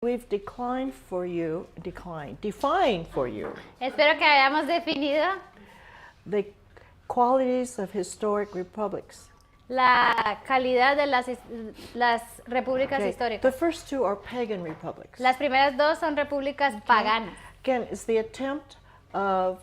We've defined for you Espero que hayamos definido the qualities of historic republics. la calidad de las repúblicas The históricas. first two are pagan republics. Las primeras dos son repúblicas paganas. Again, it's the attempt of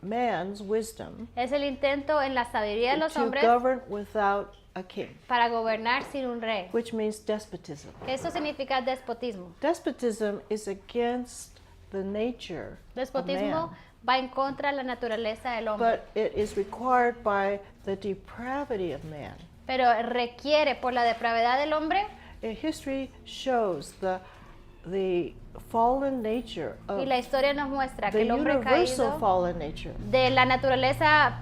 man's wisdom Es el intento en la sabiduría de los to hombres govern without a king, para gobernar sin un rey. which means despotism. Eso significa despotismo. Despotism is against the nature of Despotismo man, va en contra de la naturaleza del hombre, but it is required by the depravity of man. pero requiere por la depravidad del hombre, History shows the fallen nature y of la historia nos muestra que the el hombre universal caído, fallen nature, de la naturaleza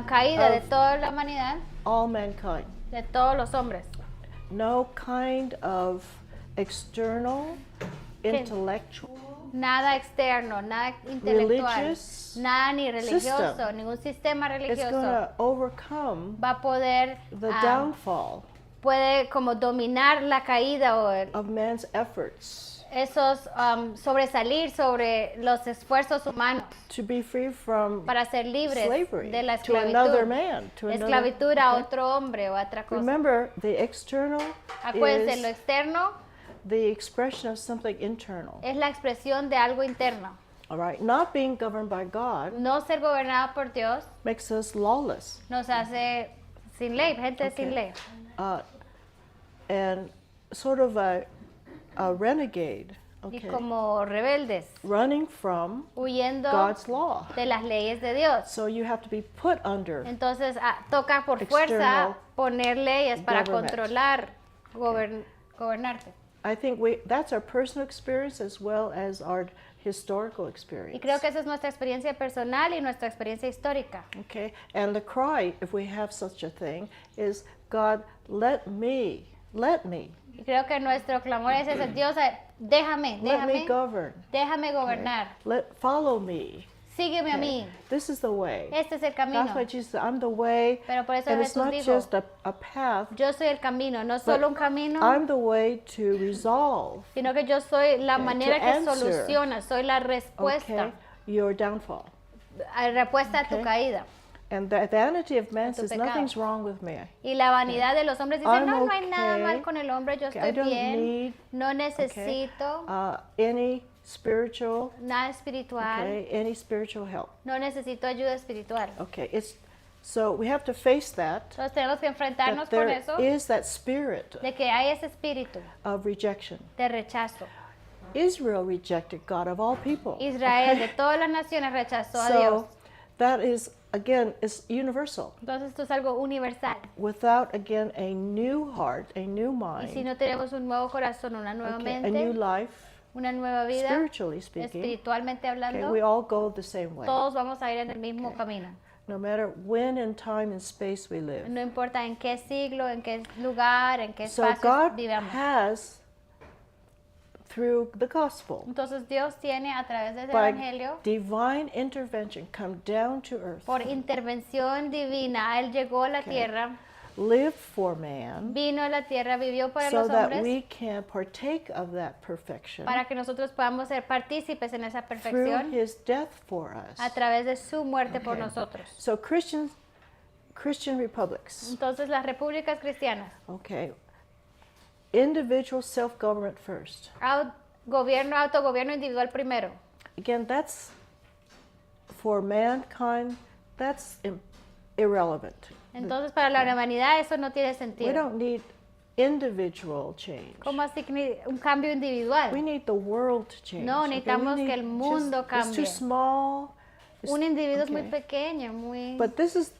caída de Of- toda la humanidad, all mankind. de todos los hombres. No kind of external, intellectual, Nada externo, nada intelectual, religious nada ni religioso, system ningún sistema is going religioso to overcome va a poder, the downfall puede como dominar la caída o of man's efforts esos sobresalir sobre los esfuerzos humanos to be free from para ser libres slavery de la to another esclavitud, man, to another. esclavitud a Okay. otro hombre o a otra cosa. Remember, the external Acuérdense, lo is externo the expression of something internal. es la expresión de algo interno. All right, not being governed by God No ser gobernado por Dios makes us lawless, nos hace sin ley, gente sin ley. and sort of a renegade. Y Okay, como rebeldes, running from huyendo God's law. de las leyes de Dios. So you have to be put under. Entonces toca por fuerza External poner leyes para government. controlar, gobernarte. I think that's our personal experience as well as our historical Y experience. creo que esa es nuestra experiencia personal y nuestra experiencia histórica. Okay, and the cry, if we have such a thing, is God, let me. Y creo que nuestro clamor es ese, Dios, déjame, Let me déjame, govern. déjame gobernar. Follow me. Sígueme a mí. This is the way. Este es el camino. That's why Jesus said, I'm the way. Pero por eso And it's Jesús not dijo, just a path, yo soy el camino, no solo un camino, I'm the way to resolve, sino que yo soy la manera to que answer. soluciona, soy la respuesta, okay, your downfall. Respuesta a tu Okay. caída. And the vanity of man tu says, pecado. nothing's wrong with me. Y la vanidad de los hombres dice, I'm no, no hay nada okay. mal con el hombre, yo Okay, estoy I don't bien, need, no necesito any spiritual, nada espiritual, any spiritual help. no necesito ayuda espiritual. Okay, so we have to face that Entonces tenemos que enfrentarnos there con eso, is that spirit de que hay ese espíritu of rejection. de rechazo. Israel rejected God of all people. Israel okay? de todas las naciones rechazó a Dios. So that is, again, is universal. Entonces esto es algo universal. Without, again, a new heart, a new Y si mind, no tenemos un nuevo corazón, una nueva okay, a mente, new life, una nueva vida, spiritually speaking, espiritualmente okay, hablando, we all go the same way. todos vamos a ir en el mismo camino. No matter when in time and space we live. No importa en qué siglo, en qué lugar, en qué So espacio God vivamos. has, through the gospel, Entonces Dios tiene a través de ese by evangelio, divine intervention, come down to earth, por intervención divina, Él llegó a la tierra, lived for man, vino a la tierra, vivió para so los that hombres, we can partake of that perfection para que nosotros podamos ser partícipes en esa through perfección his death for us. a través de su muerte por Okay. nosotros. So Christian republics, Entonces las repúblicas cristianas, okay, individual self-government first. autogobierno individual primero. Again, that's for mankind, that's irrelevant. Entonces para la humanidad eso no tiene We sentido. don't need individual change. ¿Cómo así que un cambio individual? We need the world to change. No, okay? necesitamos We que el need mundo It's cambie. too small. Un individuo es muy okay. pequeño, muy... But this is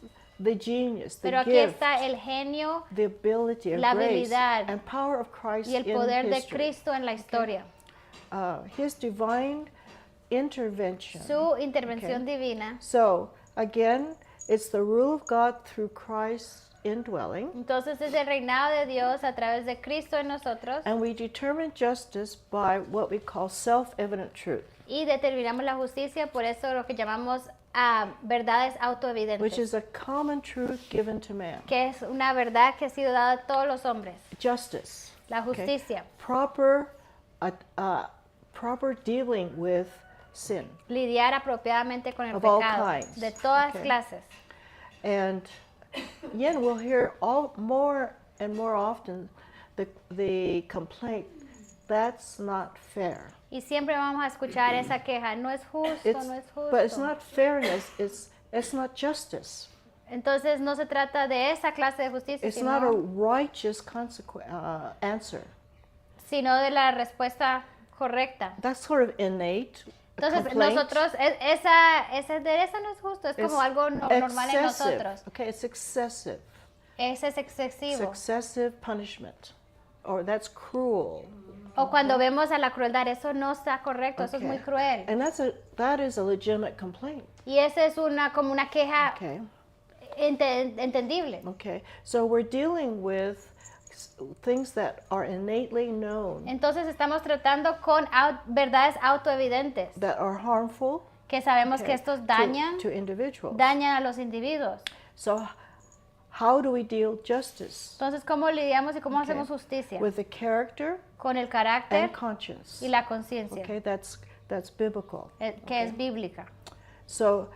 the genius, the Pero aquí gift, está el genio the ability and la grace habilidad and power of Christ y el in poder de history. Cristo en la historia. His divine intervention. Su intervención Okay. divina. So, again, it's the rule of God through Christ indwelling, Entonces es el reinado de Dios a través de Cristo en nosotros and we determine justice by what we call self-evident truth, y determinamos la justicia, por eso lo que llamamos verdades which autoevidentes, is a common truth given to man. que es una verdad que ha sido dada a todos los hombres. Justice. La okay? justicia, Proper proper dealing with sin. Lidiar apropiadamente con el Of all pecado kinds. de todas Okay. clases. And again, we'll hear more and more often the complaint, that's not fair. Y siempre vamos a escuchar esa queja, no es justo, no es justo. But it's not fairness, it's not justice. Entonces no se trata de esa clase de justicia, It's not a sino, righteous answer. sino de la respuesta correcta. That's sort of innate. Entonces complaint. nosotros, esa no es justo, es como It's algo normal en excessive. nosotros. Okay, it's excessive. Ese es It's excesivo. excessive punishment. Or that's cruel. O cuando vemos a la crueldad, eso no está correcto, eso es Okay. muy cruel. And that is a legitimate complaint. Y esa es como una queja Okay. entendible. Okay. So we're dealing with things that are innately known, Entonces estamos tratando con verdades autoevidentes, that are harmful que sabemos okay, que estos dañan, to individuals. dañan a los individuos. So how do we deal justice? Entonces, ¿cómo lidiamos y cómo Okay. hacemos justicia? With the character Con el carácter and conscience. y la conciencia, Okay, that's biblical. que es bíblica. So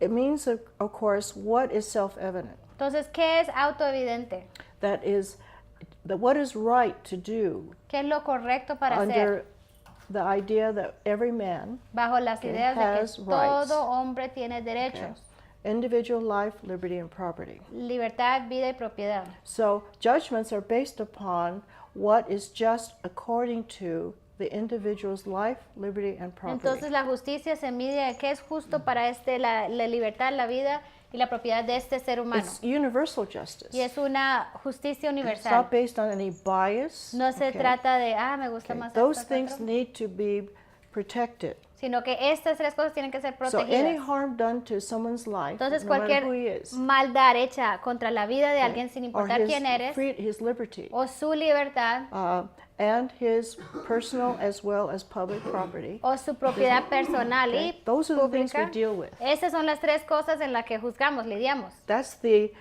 it means, of course, what is self-evident? Entonces, ¿qué es autoevidente? That is, what is right to do ¿Qué es lo correcto para hacer? under the idea that every man, Bajo las okay, ideas de has que rights. todo hombre tiene okay, derechos, individual life, liberty, and property. libertad, vida y propiedad. So judgments are based upon what is just according to the individual's life, liberty, and property. Entonces, la justicia se mide a qué es justo para la libertad, la vida y la propiedad de este ser humano. It's universal justice. Y es una justicia It's universal. not based on any bias. No se okay? trata de, me gusta Okay. más Those esto que things otro, need to be protected. sino que estas tres cosas tienen que ser So any protegidas. harm done to someone's life, Entonces, no matter cualquier who he is, maldad hecha contra la vida de alguien sin or importar quién eres, his liberty, o su libertad, and his personal as well as public property, o su propiedad personal okay? y Those are the things we pública, deal with. esas son las tres cosas en las que juzgamos, lidiamos. That's the,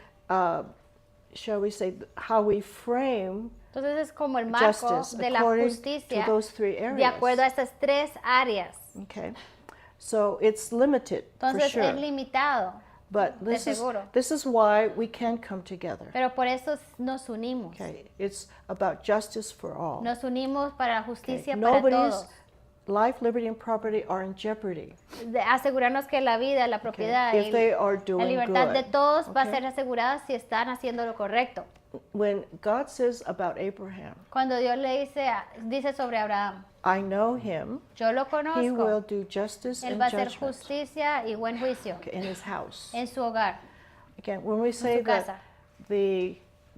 shall we say, how we frame Entonces es como el marco justice de la according justicia to those three de acuerdo a areas. estas tres áreas. Okay, so it's limited for Entonces sure. es limitado, But de seguro. this is why we can come together. pero por eso nos unimos. Okay, it's about justice for all. Nos unimos para la Okay, justicia para nobody's todos. life, liberty, and property are in jeopardy. De asegurarnos que la vida, la propiedad if they y are la doing libertad good. de todos va a Okay? ser asegurada si están haciendo lo correcto. When God says about Abraham, Cuando Dios le dice sobre Abraham, I know him, yo lo he will conozco, do justice él and va a hacer judgment justicia y buen juicio in his house. en su hogar. Again, when we say su casa. that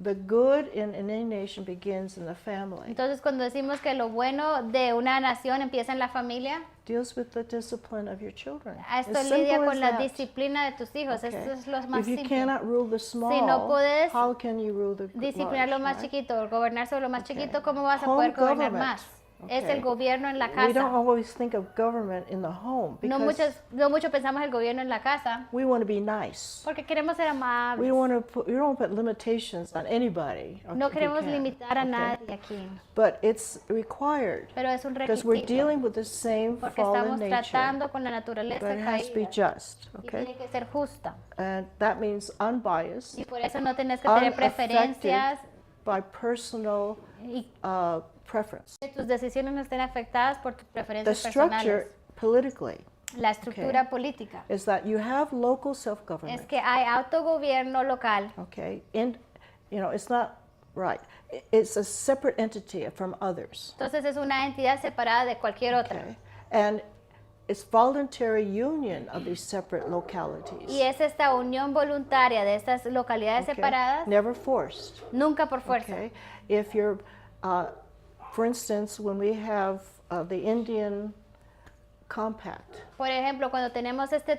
the good in any nation begins in the family, Entonces, cuando decimos que lo bueno de una nación empieza en la familia, deals with the discipline of your children. esto As lidia simple con as la that. disciplina de tus hijos. Okay. Esto es lo más If you simple. cannot rule the small, no puedes how can you rule the Disciplinar lo large, más right? chiquito, gobernar sobre lo más Okay. chiquito, ¿cómo vas a Home poder gobernar government. más? Es Okay. el gobierno en la We don't casa. always think of government in the home No because mucho pensamos el gobierno en la casa we want to be nice. porque queremos ser amables. We don't put limitations on anybody. No if we queremos can, limitar a okay? nadie aquí, But it's required pero es un because we're requisito dealing with the same porque fallen estamos nature. tratando con la naturaleza But it has to be caída just, y okay? tiene que ser justa. And that means unbiased, Y por eso no tenés que tener unaffected preferencias by personal y preference. que tus decisiones no estén afectadas por tus The preferencias structure personales. politically La estructura política is that you have local es self-government. que hay autogobierno local. Okay, and it's not right. It's a separate entity from others. Entonces es una entidad separada de cualquier otra. Okay, and it's voluntary union of these separate localities. Y es esta unión voluntaria de estas localidades Okay? separadas, Never forced. nunca por fuerza. Okay, if you're, for instance, when we have the Indian Compact, Por ejemplo, cuando tenemos este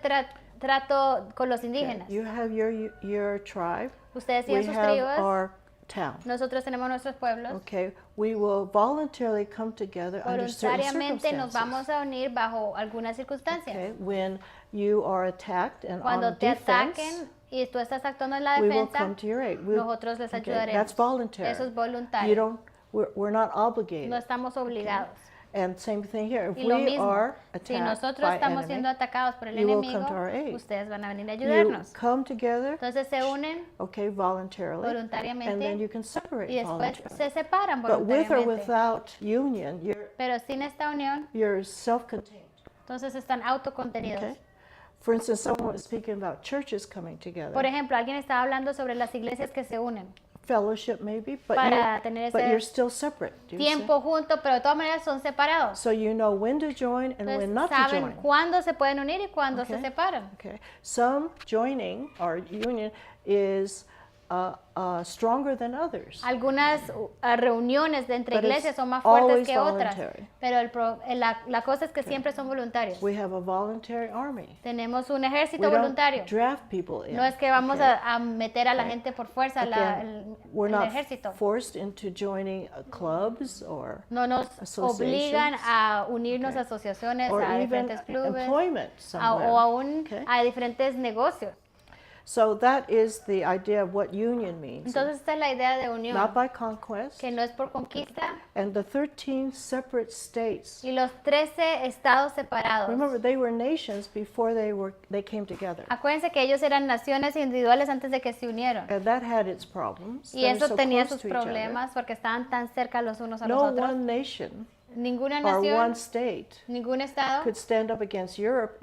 trato con los okay, indígenas, you have your tribe. ustedes We tienen sus have tribus, our town. nosotros tenemos nuestros pueblos. Okay, we will voluntarily come together under certain Voluntariamente nos circumstances. vamos a unir bajo algunas circunstancias. Okay, when you are attacked and Cuando on te defense, ataquen y tú estás actuando en la we will defensa, come to your aid. nosotros les okay, ayudaremos. that's voluntary. Eso es You voluntario. don't We're not obligated. no estamos obligados. And same thing here. If Y lo we mismo, are si attacked nosotros by estamos enemy, siendo atacados por el you will enemigo, come to our aid. ustedes van a venir a you ayudarnos. come together, Entonces se unen okay, voluntarily, voluntariamente and then you can separate y después voluntarily. se separan But with or voluntariamente. without union, Pero sin esta unión, you're self-contained. entonces están autocontenidos. Okay? For instance, someone was speaking about churches coming together. Por ejemplo, alguien estaba hablando sobre las iglesias que se unen. Fellowship maybe, but, Para tener but ese you're still separate. Do you see? Tiempo juntos, pero de todas maneras son separados. So you know when to join and when Entonces not to saben join. cuándo se pueden unir y cuándo se Okay. separan. Okay. Some joining or union is stronger than others. Algunas reuniones de entre But it's iglesias son más fuertes always que otras, voluntary. pero la cosa es que siempre son voluntarios. We have a voluntary army. Tenemos un We ejército don't voluntario. draft people in. No es que vamos okay? a meter a la gente por fuerza Again, we're el not ejército. forced into joining clubs or No nos associations, obligan a unirnos okay, a asociaciones, or a even diferentes clubes, employment somewhere. o aún okay? a diferentes negocios. So that is the idea of what union means. Entonces esta es la idea de unión, Not by conquest. que no es por conquista, And the 13 separate states. y los 13 estados separados. Remember, they were nations before they came together. Acuérdense que ellos eran naciones individuales antes de que se unieron. And that had its problems. Y They were eso so tenía close sus to each other. problemas porque estaban tan cerca los unos a los No otros. one nation Ninguna or one nación, state ningún estado, could stand up against Europe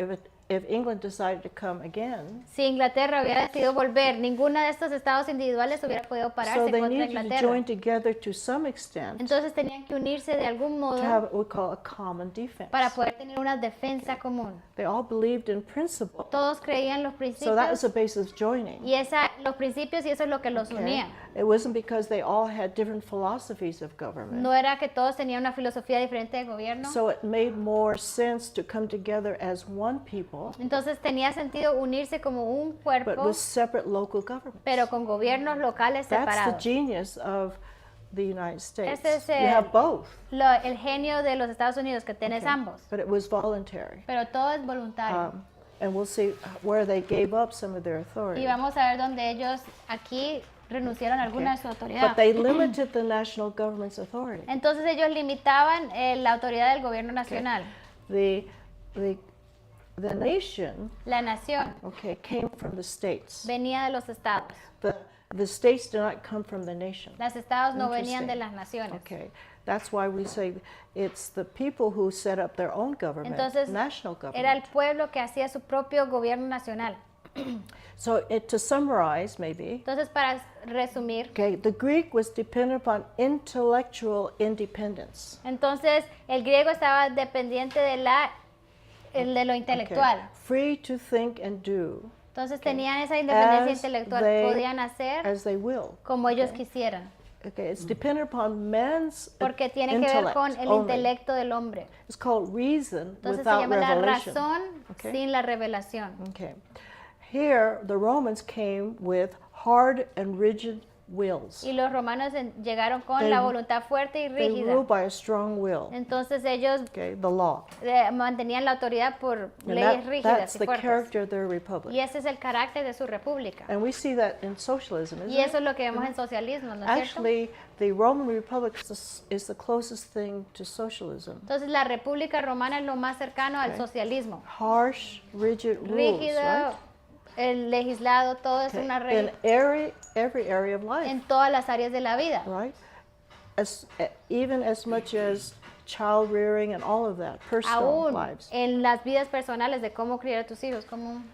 if England decided to come again. si Inglaterra hubiera decidido volver, ninguna de estos estados individuales hubiera podido pararse So they contra needed to Inglaterra. join together to some extent Entonces tenían que unirse de algún to modo have what we call a common defense. para poder tener una defensa común. They all believed in principle. Todos creían los So that was principios the basis of joining. y los principios y eso es lo que los Okay? unía. It wasn't because they all had different philosophies of government. No era que todos tenían una filosofía diferente de gobierno. So it made more sense to come together as one people, Entonces tenía sentido unirse como un but cuerpo, with separate local governments. pero con gobiernos locales That's the separados. genius of the United States. Ese es You have both. el genio de los Estados Unidos, que tienes Okay? ambos, But it was voluntary. pero todo es voluntario. And we'll see where they gave up some of their authority. Y vamos a ver donde ellos aquí renunciaron a alguna de su autoridad. But they limited the national government's authority. Entonces ellos limitaban la autoridad del gobierno nacional. The, the, the nation, La nación okay, came from the states. venía de los estados. The states did not come from the nation. Los estados no venían de Interesting. las naciones. Okay, that's why we say it's the people who set up their own government, Entonces national era el government. pueblo que hacía su propio gobierno nacional. So to summarize, maybe, Entonces para resumir, okay, the Greek was dependent upon intellectual independence. entonces el griego estaba dependiente de de lo Okay, intelectual. free to think and do Entonces tenían esa independencia As intelectual, they- podían hacer as they will. como ellos quisieran, Okay, it's dependent upon man's porque tiene que ver intellect con el only. intelecto del hombre. It's called reason Entonces se without llama la revelation. razón Okay. sin la revelación. Okay. Here, the Romans came with hard and rigid wills. Y los romanos llegaron con They- la voluntad fuerte y They rígida. rule by a strong will. Entonces ellos Okay, the law. mantenían la autoridad por And leyes rígidas that's y the fuertes. character of their republic. Y ese es el carácter de su república. And we see that in socialism, isn't Y eso it? es lo que vemos en socialismo, ¿no es cierto? Actually, the Roman Republic is the closest thing to socialism. Entonces la república romana es lo más cercano al Okay. socialismo. Harsh, rigid rules, Rígido, right? el legislado, todo es Okay. una In regla every area of life, en todas las áreas de la vida. right? Even as much as child rearing and all of that, personal Aún lives. en las vidas personales de cómo criar a tus hijos.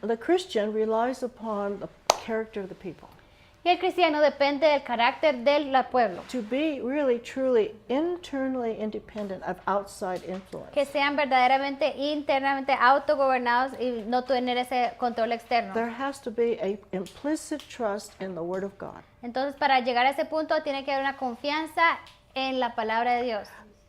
The Christian relies upon the character of the people. Y el cristiano depende del carácter del pueblo. To be really, truly, internally independent of outside influence. Que sean verdaderamente internamente autogobernados y no tener ese control externo. There has to be a implicit trust in the Word of God. Entonces, para llegar a ese punto, tiene que haber una confianza en la palabra de Dios.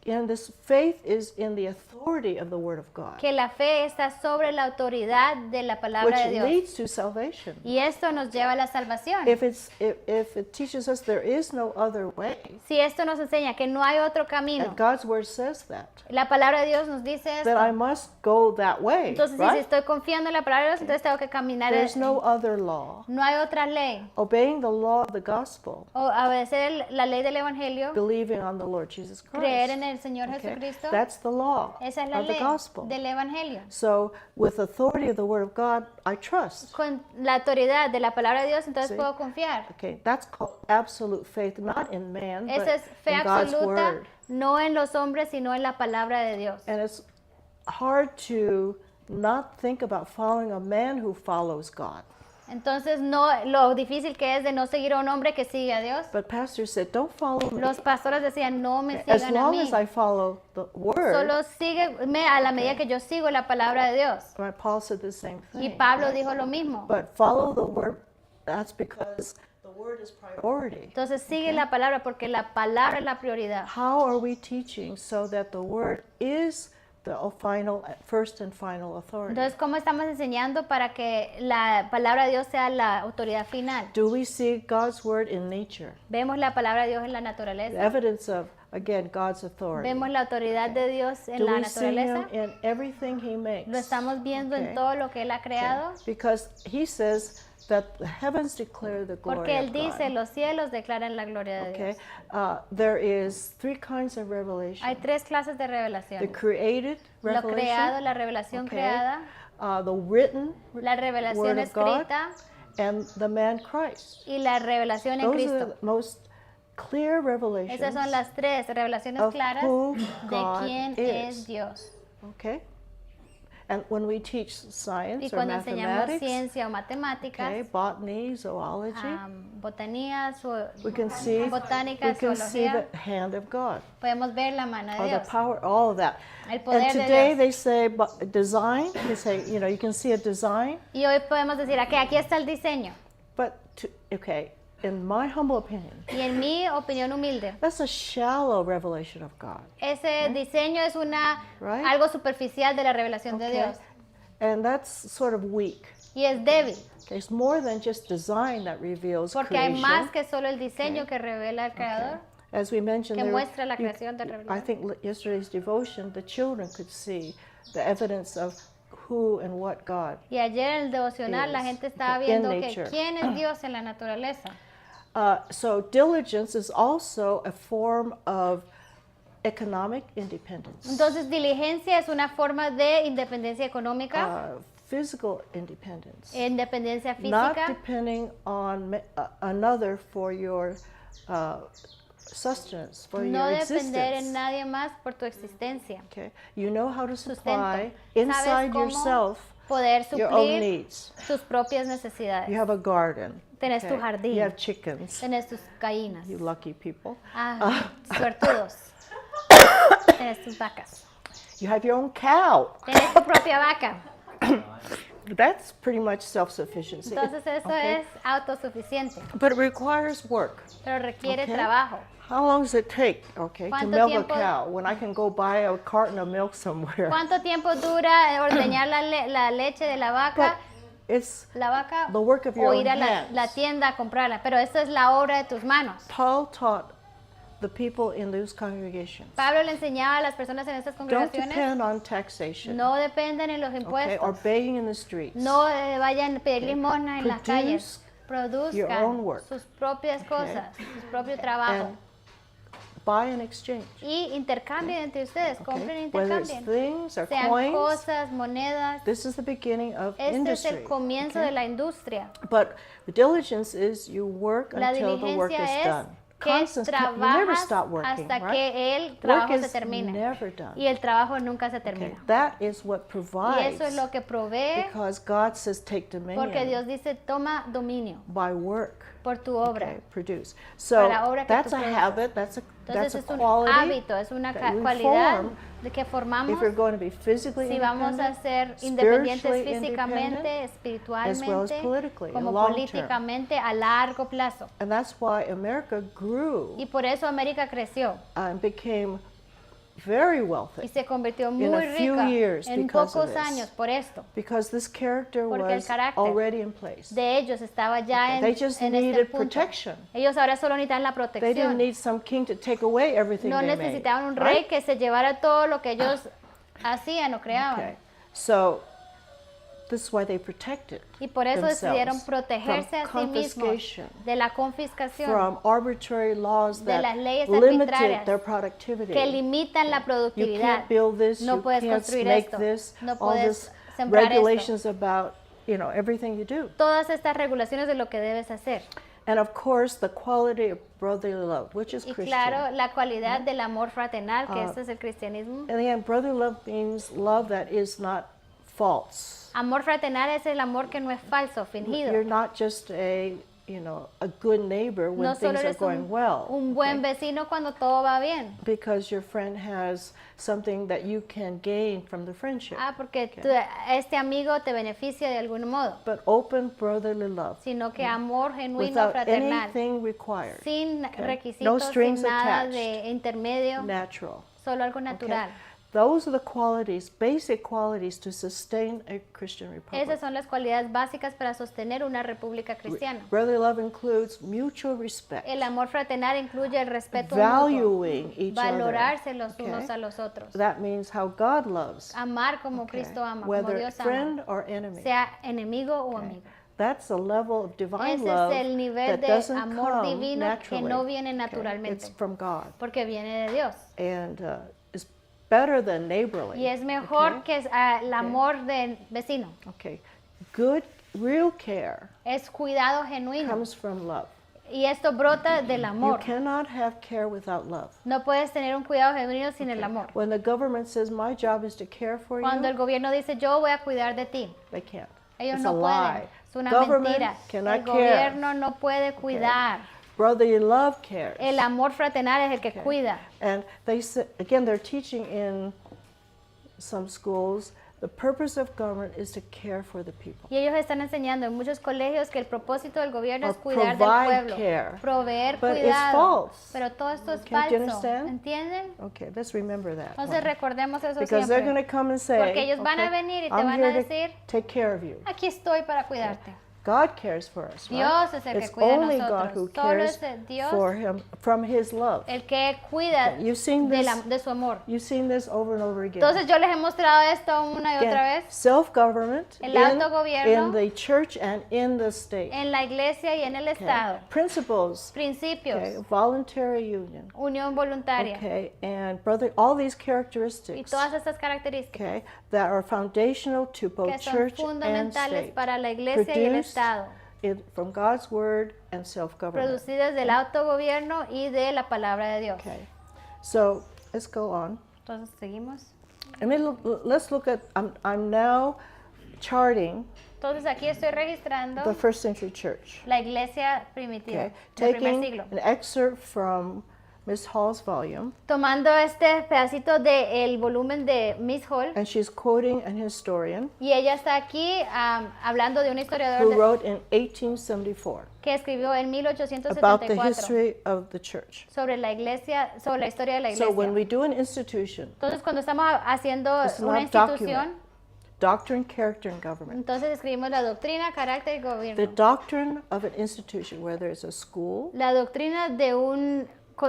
And this faith is in the authority of the Word of God, que la fe está sobre la autoridad de la palabra which de Dios. leads to salvation. Y esto nos lleva a la salvación. If it teaches us there is no other way, Si esto nos enseña que no hay otro camino, and God's Word says that, la palabra de Dios nos dice esto. then I must go that way, Entonces, si right? estoy confiando en la palabra de Dios, entonces tengo que caminar. There's no other law. No hay otra ley. Obeying the law of the gospel, O obedecer la ley del Evangelio, believing on the Lord Jesus creer Christ. en el Señor Okay? Jesucristo, That's the law esa es la of the ley gospel. del Evangelio. So, with authority of the Word of God, I trust. Con la autoridad de la palabra de Dios, entonces Sí. puedo confiar. Okay, that's called absolute faith, not in man, Esa but es fe in God's absoluta, Word. no en los hombres, sino en la palabra de Dios. And it's hard to not think about following a man who follows God. Entonces, no, lo difícil que es de no seguir a un hombre que sigue a Dios. But Pastor said, don't follow me. Los pastores decían, no me As sigan a long mí. as I follow the Word. Solo sígueme a la medida que yo sigo la palabra de Dios. Right, Paul said the same Y thing. Pablo dijo lo mismo. But follow the Word, that's because the Word is priority. Entonces sigue la palabra porque la palabra es la prioridad. How are we teaching so that the Word is the final, first and final authority? Entonces, ¿cómo estamos enseñando para que la palabra de Dios sea la autoridad final? Do we see God's Word in nature? Vemos la palabra de Dios en la The naturaleza. evidence of, again, God's authority. Vemos la autoridad de Dios en Do la we see Him naturaleza. in everything He makes? Lo estamos viendo Okay. en todo lo que Él ha creado. Because He says that the heavens declare the glory Porque Él of dice, God. los cielos declaran la gloria de Okay, Dios. there is three kinds of revelation. Hay tres clases de The revelación. created Lo creado, revelation, la revelación okay, creada, the written la revelación Word of God, escrita and the man Christ. y la revelación en Those are Cristo. the most clear revelations Esas son las tres revelaciones of claras who de God quién is. es Dios. Okay? And when we teach science Y or cuando enseñamos mathematics, ciencia o okay, matemáticas, botany, zoology, botanía, we can see botánica, we can see zoología, the hand of God podemos ver la mano de or the Dios. power, all of that. El poder And de today Dios. they say design. They say, you know, you can see a design, Y hoy podemos decir, aquí está el diseño. but okay, in my humble opinion, Y en mi opinión humilde, that's a shallow revelation of God. ese diseño es Right. algo superficial de la revelación de Okay? Dios. And that's sort of weak. Y es débil, Okay, it's more than just design that reveals porque hay creation. más que solo el diseño que revela el Creador. As we mentioned, que there- muestra la you- creación del I revelador. think yesterday's devotion, the children could see the evidence of who and what God. Y ayer en el devocional la Is, gente estaba okay, viendo in que nature. quién es Dios en la naturaleza. So diligence is also a form of economic independence, Entonces, diligencia es una forma de independencia económica, physical independence, independencia not física, depending on another for your sustenance, for no your depender en existence. nadie más por tu existencia. Okay, you know how to Sustento. supply ¿Sabes inside cómo yourself poder your own suplir needs. tus propias You necesidades? have a garden. Tenés tu okay? jardín. You have chickens. Tenés tus gallinas. You lucky people. Suertudos. Tenés tus vacas. You have your own cow. Tenés tu propia vaca. That's pretty much self-sufficiency. Entonces eso Okay? es autosuficiente, But it requires work. pero requiere Okay. trabajo. How long does it take, okay, to ¿Cuánto milk tiempo- a cow when I can go buy a carton of milk somewhere? ¿Cuánto tiempo dura ordeñar la leche de la But vaca? it's La vaca the work of your o own ir a hands. la tienda a comprarla, pero esa es la obra de tus manos. Paul taught the people in those congregations. Pablo le enseñaba a las personas en estas Don't congregaciones, depend on taxation, no dependen en los okay, impuestos, or begging in the streets. no vayan a pedir limosna en las calles, your own produzcan work. sus propias cosas, su propio trabajo And buy and exchange. y intercambien entre ustedes, compren e Okay? Whether it's intercambien, things or sean coins, cosas, monedas. this is the beginning of Este es industry. el comienzo okay? de la industria. But diligence is you work La until the work is diligencia es done. que Constant, you never trabajas stop working, hasta right? que el Work trabajo se is termine. never done. Y el trabajo nunca se Okay? termina. That is what Y provides, eso es lo que provee, because God says take dominion porque Dios dice, toma dominio by work. por tu obra. Okay, produce. So la obra que that's tú a produces. habit, that's Entonces a es un quality hábito, es una that we cualidad form de que formamos if we're going to be physically si vamos a independent, ser independientes spiritually físicamente, independent, espiritualmente, politically, como long term. políticamente a largo plazo. and that's why America grew Y por eso América creció and became very y wealthy se convirtió in muy a few rica years en because of pocos this. años por esto. because this character Porque el was carácter already in place. De ellos estaba ya They just en este needed punto. protection. Ellos ahora solo necesitan la They didn't protección. need some king to take away everything No they made. necesitaban un right? rey que se llevara todo lo que ellos hacían o creaban. Okay. So this is why they protected Y por eso decidieron themselves protegerse a from sí mismos confiscation, de la confiscación, from arbitrary laws de that las leyes limited arbitrarias their productivity. que limitan la You productividad. can't build this, No you puedes can't construir make esto, this, no all puedes this sembrar esto. regulations about, everything you do. Todas estas regulaciones de lo que debes hacer. And of course, the quality of brotherly love, which is Y Christian. claro, la cualidad del amor fraternal, que este es el cristianismo. And again, brotherly love means love that is not false. Amor fraternal es el amor que no es falso, fingido. You're not just a good neighbor when No solo things are eres going well. un buen okay? vecino cuando todo va bien. Because your friend has something that you can gain from the friendship. Porque este amigo te beneficia de algún modo. But open brotherly love Sino que amor genuino without fraternal. anything required. Sin No requisitos, sin strings nada attached. de intermedio. Natural. Solo algo okay? natural. Those are the qualities, basic qualities to sustain a Christian republic. Esas son las cualidades básicas para sostener una república cristiana. Brotherly love includes mutual respect, El amor fraternal incluye el respeto mutuo, valuing each valorarse other. los unos okay? a los otros, That means how God loves, amar como okay? Cristo ama, como whether Dios friend ama, or enemy. sea enemigo o amigo. That's a level of divine Ese love es el nivel that de doesn't amor come divino que naturally. no viene okay? naturalmente, It's from God, porque viene de Dios. and it's better than neighborly. Y es mejor okay? que el amor del vecino. Okay, good, real care Es cuidado genuino. comes from love. Y esto brota del You amor. cannot have care without love. No puedes tener un cuidado genuino sin el amor. When the government says my job is to care for Cuando you, el gobierno dice yo voy a cuidar de ti, they can't. ellos It's no a pueden. lie. Es una Government mentira. cannot El care. gobierno no puede cuidar. Brotherly love cares. El amor fraternal es el que cuida. And they say, again, they're teaching in some schools, the purpose of government is to care for the people. Y ellos están enseñando en muchos colegios que el propósito del gobierno Or es cuidar del provide pueblo, care. proveer But it's cuidado. false. Pero todo esto es Okay, do you falso. understand? ¿Entienden? Okay, let's remember that. Entonces recordemos eso Because they're going siempre. to come and say, Porque ellos van a okay, venir y te I'm van a here to decir, take care of you. aquí estoy para cuidarte. God cares for us, right? Dios es el que It's cuida de only God nosotros. who Solo cares es el Dios for him from His love. el que cuida Okay, you've seen de, this. de su amor. You've seen this over and over again. Entonces yo les he mostrado esto una y otra Again, vez self-government El in autogobierno the church and in the state. en la iglesia y en el Okay. Estado. Principles, Principios, okay, voluntary union, unión voluntaria okay, and all these y characteristics, todas estas características okay, that are foundational to both que son church and fundamentales state, para la iglesia y el produced Estado, from God's word and self-government. producidas del autogobierno y de la palabra de Dios. Okay, so let's go on. Entonces seguimos. Let's look at. I'm now charting Entonces aquí estoy registrando the first century church. la iglesia primitiva Okay, del primer taking siglo. an excerpt from Miss Hall's volume, Tomando este pedacito del volumen de Miss Hall, and she's quoting an historian y ella está aquí hablando de un historiador who wrote in 1874 que escribió en about the 1874 history of the church. sobre la iglesia, sobre la historia de la So when iglesia. we do an institution, Entonces cuando estamos haciendo it's una not institución, document, doctrine, character, and government. entonces escribimos la doctrina, carácter y The gobierno. doctrine of an institution, whether it's a school, La doctrina de una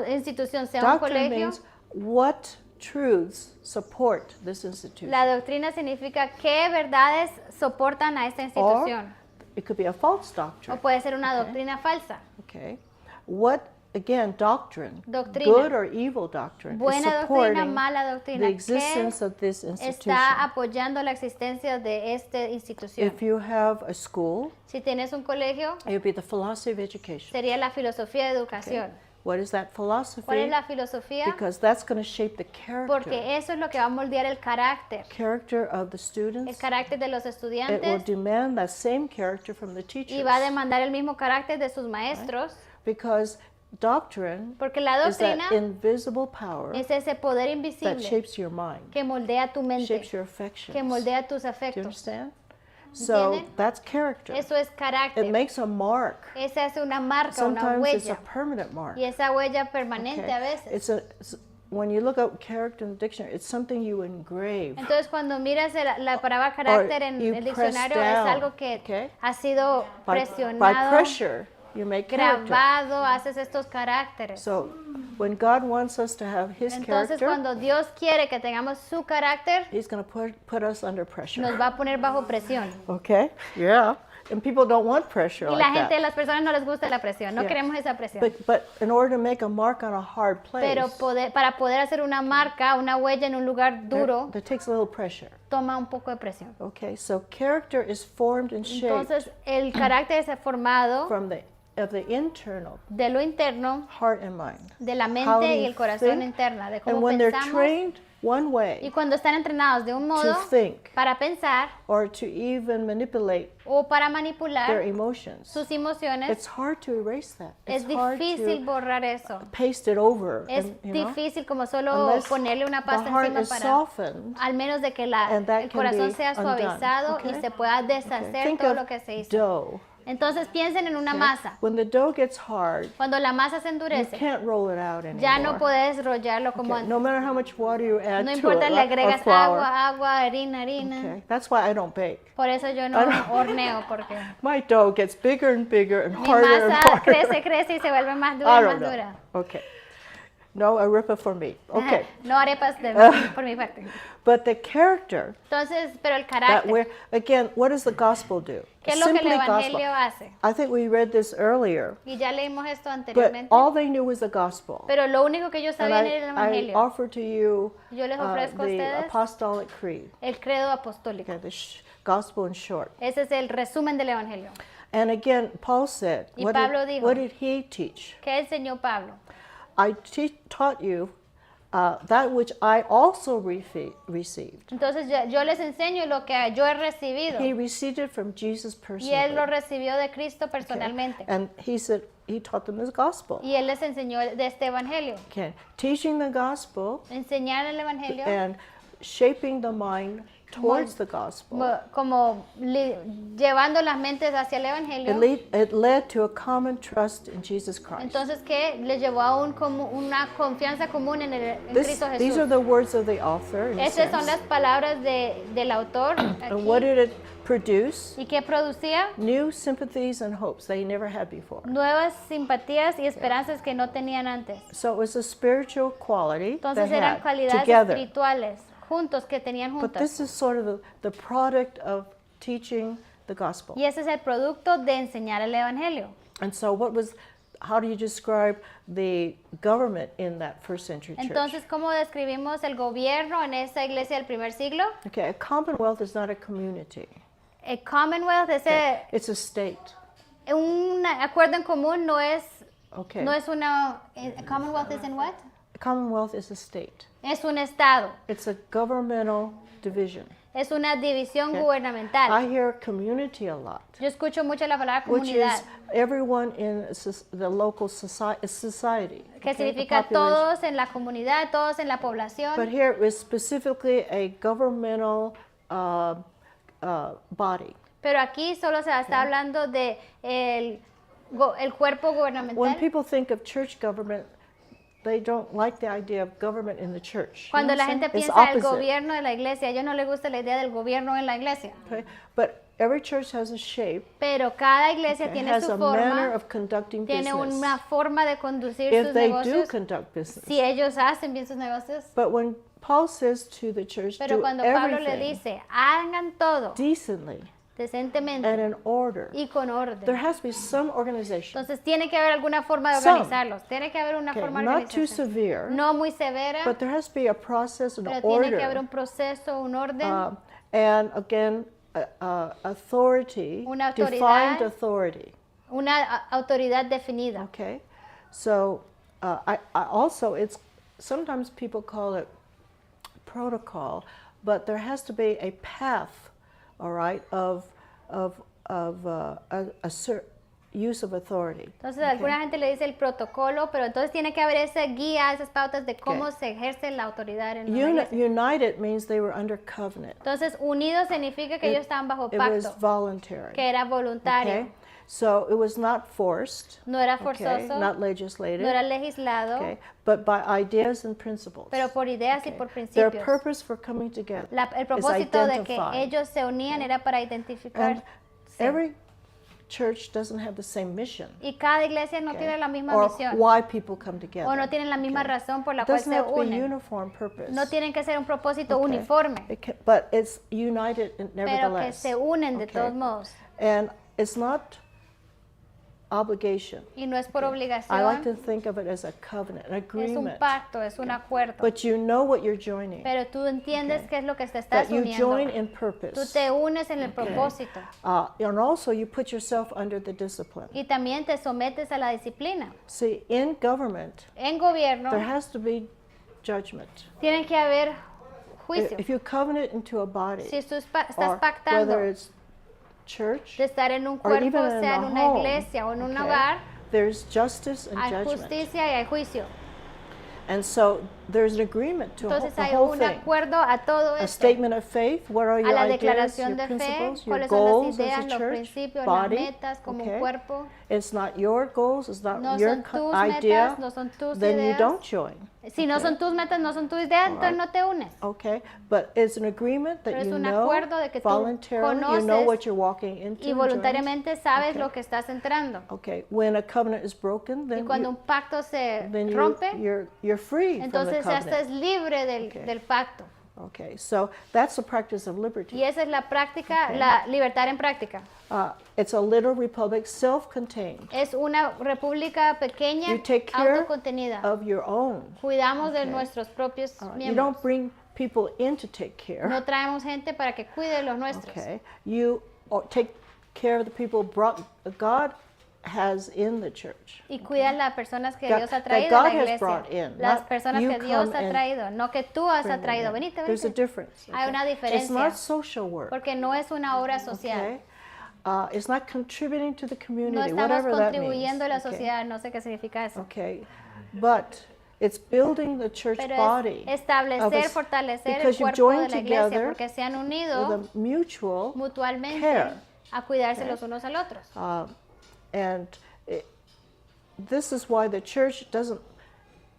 institución, sea un doctrine colegio, means what truths support this institution. la doctrina significa qué verdades soportan a esta Or institución. it could be a false O doctrine. puede ser una doctrina falsa. Okay. What, again, doctrine, Doctrina. good or evil doctrine, is Buena doctrina, supporting mala the doctrina. ¿Qué existence of this institution. está apoyando la existencia de esta institución? If you have a school, Si tienes un colegio, it would be the philosophy of education. sería la filosofía de educación. What is that philosophy? ¿Cuál es la filosofía? Because that's going to shape the character, Porque eso es lo que va a moldear el character of the el students. carácter de los It will estudiantes demand that same character from the y teachers. va a demandar el mismo carácter de sus maestros, Because doctrine porque la is that doctrina invisible power es ese poder that invisible shapes your mind, que moldea tu mente, shapes your affections. que moldea tus Do you afectos. understand? So ¿Entienden? that's character. Eso es It carácter. makes a mark. Esa es una marca, una Sometimes it's a huella. permanent mark. Y esa huella permanente Okay. a veces. It's when you look up character in the dictionary, it's something you engrave. Entonces, cuando miras la palabra carácter en you el press diccionario, es down, algo que okay? ha sido By presionado, pressure, you make character. grabado, haces estos caracteres. So when God wants us to have His Entonces, character, cuando Dios quiere que tengamos su carácter, He's going to put us under pressure. nos va a poner bajo presión. Okay? Yeah. And people don't want pressure Y la like gente, that. las personas no les gusta la presión, no Yeah. queremos esa presión. But in order to make a mark on a hard place, Pero para poder hacer una marca, una huella en un lugar duro, there takes a little pressure. toma un poco de presión. Okay? So character is formed and shaped Entonces, el carácter es formado from of the internal de lo interno, heart and mind. de la How do mente y you el corazón think? interna, de And cómo when they're pensamos. trained one Y way cuando están entrenados de un modo to think para pensar or to even manipulate o para their manipular emotions, sus emociones, it's hard to erase that. es It's hard difícil to borrar eso. paste it over. Es and, you know, difícil como solo unless ponerle una the pasta heart encima is para, softened. al menos de que And that el can corazón be sea undone, suavizado okay? y se pueda deshacer Think todo of lo que se hizo. dough. Entonces piensen en una okay? masa. When the dough gets hard, Cuando la masa se you endurece, can't roll it out anymore. ya no puedes rollarlo como Okay, antes. no matter how much water you add No to importa, it, le right? Or agregas flour. agua, harina. Okay, that's why I don't bake. Por eso yo no horneo, porque My dough gets bigger and bigger and mi harder and masa harder. crece y se vuelve más I dura y don't más know. dura. Okay. No arepa for me. Okay. No arepas por mi parte. But the character Entonces, pero el that carácter, we're, again, what does the gospel do? ¿qué es lo que el Simply gospel. evangelio hace? I think we read this earlier, Y ya leímos esto but anteriormente. all they knew was the gospel. Pero lo único que ellos And sabían era el I evangelio. offer to you Yo les ofrezco a the ustedes Apostolic Creed, el credo apostólico. okay, the gospel in short. Ese es el resumen del evangelio. And again, Paul said, Y what Pablo did, dijo, what did he teach? ¿Qué enseñó Pablo? I taught you that which I also received. Entonces yo les enseño lo que yo he recibido. He received it from Jesus Y él lo personally. recibió de Cristo personalmente. And he said, he taught them the gospel. Y él les enseñó de este evangelio. Okay. Teaching the gospel Enseñar el evangelio and shaping the mind towards the gospel. como llevando las mentes hacia el evangelio. It led to a common trust in Jesus Christ. Entonces, ¿qué? Les llevó a una confianza común en Cristo These Jesús. are the words of the author. In a Estas son sense. las palabras del autor And what aquí. did it produce? ¿Y qué producía? New sympathies and hopes they never had before. Nuevas simpatías y esperanzas que no tenían antes. So it was a spiritual quality Entonces they eran had cualidades together. espirituales juntos que tenían But juntas. this is sort of the product of teaching the gospel. Y ese es el producto de enseñar el evangelio. And so how do you describe the government in that first century church? Entonces, ¿cómo describimos el gobierno en esa iglesia del primer siglo? Okay, a commonwealth is not a community. El Commonwealth es It's a state. un acuerdo en común, no es Okay. una... Commonwealth is in what? A commonwealth is a state. Es un estado, It's a governmental division. es una división Okay. gubernamental. I hear community a lot, Yo escucho mucho la palabra which comunidad, is everyone in the local society. que okay, the significa population. todos en la comunidad, todos en la población. But here it was specifically a governmental body. Pero aquí solo se está hablando de el cuerpo When gubernamental. people think of church government, they don't like the idea of government in the church. You Cuando know la what I'm gente saying? It's piensa el opposite, gobierno de la iglesia, a ellos no les gusta la idea del gobierno en la iglesia. okay? But every church has a shape. Pero cada iglesia Okay? tiene Has su a manner forma, of conducting tiene business. una forma de conducir If sus they do negocios. conduct business. Si ellos hacen bien sus negocios. But when Paul says to the church, Pero do cuando Pablo le everything dice, hagan todo decently and decentemente in order, y con there orden. has to be some organization. Entonces tiene que haber alguna forma de Some. organizarlos. Tiene que haber una Okay, forma de not too organización. severe, No muy severa, but there has to be a process and pero tiene que haber order. un proceso, un orden. And again, authority, Una defined autoridad. authority. Una autoridad definida. Okay, so I also sometimes people call it protocol, but there has to be a path, all right, of use of authority. Entonces, alguna gente le dice el protocolo, pero entonces tiene que haber esa guía, esas pautas de cómo se ejerce la autoridad en la iglesia. United means they were under covenant. Entonces, unidos significa que ellos estaban bajo It was pacto, voluntary. que era voluntario. Okay? So it was not forced. No era Okay, forzoso, not legislated. no era legislado, Okay, but by ideas and principles. pero por ideas y Okay. por Their principios. purpose for coming together El is propósito de que identify. ellos se unían era para And identificar. every church doesn't have the same mission. Y cada iglesia no Okay? tiene la misma Or misión. why people come together. O no tienen la misma Okay. razón por la It cual doesn't se have to be unen. uniform purpose. No tienen que ser un propósito Okay? uniforme, But it's united pero que nevertheless. se unen de Okay? todos modos. And it's not obligation. Y no es por I like to obligación, think of it as a covenant, an es un agreement. pacto, es un acuerdo. But you know what you're joining. Pero tú entiendes Okay. qué es lo que te estás That you join uniendo. in Tú purpose. te unes en el Okay. propósito. And also you put yourself under the discipline. Y también te sometes a la disciplina. See, in government, En gobierno there has to be judgment. tiene que haber juicio. If you covenant into a body, Si tú estás or pactando whether it's church de estar en un or even cuerpo, in sea en a una home, iglesia o en un okay, hogar, there's justice and hay judgment. justicia y hay juicio. And so there's an agreement to Entonces the hay whole un thing. acuerdo a todo A esto. statement of faith, what are A your la ideas, declaración your de fe, principles, your cuáles son las goals ideas, as a los church, principios, las body, metas como un okay? cuerpo. It's not your goals, it's not No your son tus idea, metas, no son tus then you ideas. don't join. Si no okay? son tus metas, no son tus ideas, entonces Alright. no te unes. Okay, but it's an agreement that Pero es you un know acuerdo de que tú voluntarily, you know conoces what you're walking into. Y and joining. voluntariamente sabes Okay. lo que estás entrando. Okay, when a covenant is broken, Y then, cuando un pacto se then rompe, you're free from the entonces ya covenant. estás libre Okay. del pacto. Okay, so that's the practice of liberty. Y esa es la práctica, Okay. la libertad en práctica. It's a little republic, self-contained. Es una república pequeña, You take care autocontenida. of your own. Cuidamos de Okay. nuestros propios You miembros. don't bring people in to take care. No traemos gente para que cuide los nuestros. Okay, you take care of the people God has in the church. Y cuida a las personas que That- Dios ha that traído a God la has iglesia. brought in, Las not personas you que Dios come ha and traído, no que tú has Bring them atraído. in. Venite, There's a venite. difference. Hay una It's diferencia. not social work. Porque no es una obra social. Okay? It's not contributing to the No community, estamos whatever that contribuyendo a la means. Okay? sociedad, no sé qué significa eso. Okay, but it's building the church Pero body es establecer, of fortalecer el because you've cuerpo de joined la iglesia, together porque se han with unido a mutual mutualmente care. a cuidarse Okay. los unos al otros. And this is why the church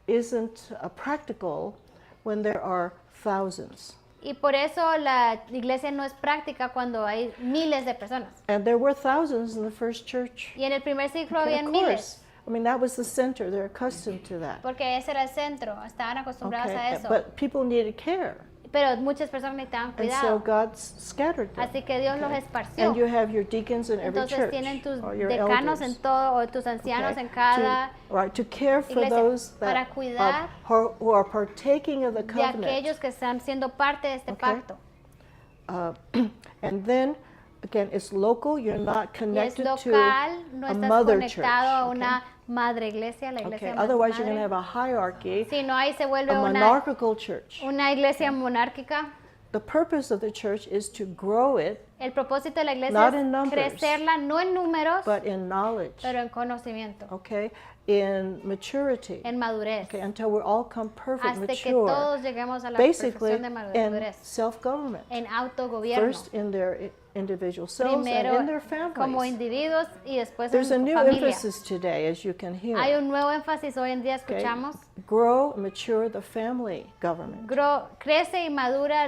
isn't practical when there are thousands. Y por eso la iglesia no es práctica cuando hay miles de personas. And there were thousands in the first church. Y en el primer siglo Okay, habían of miles, course. I mean, that was the center. They're accustomed to that. porque ese era el centro, estaban acostumbrados a Okay, eso. but people needed care. Pero muchas personas necesitaban And so cuidado, God scattered them. así que Dios los Okay. esparció. And you have your deacons in every Entonces church, tienen tus or your decanos elders, en todo, o tus ancianos okay, en cada to care for iglesia, those para that cuidar who are partaking of the de covenant. aquellos que están siendo parte de este Okay. pacto. And then again, it's local. You're not Y es connected to local, no a estás mother church. conectado a Okay? una madre iglesia, la Okay. iglesia Otherwise, you're going to madre. have a hierarchy, Si no, ahí se vuelve a monarchical church. una iglesia monárquica. The purpose of the church is to grow it, El propósito de la iglesia Not es in numbers, crecerla, no en números, but in knowledge. pero en conocimiento, Okay, in maturity. en madurez, Okay, until we all come perfect, hasta que mature. todos lleguemos a la Basically, perfección de in madurez, self-government. en autogobierno. First in their individual selves Primero and in their como families. individuos y después There's a en new familia. emphasis today, as you can hear. Hay un nuevo énfasis hoy en día, Okay? escuchamos. Grow, mature the family government. Crece y madura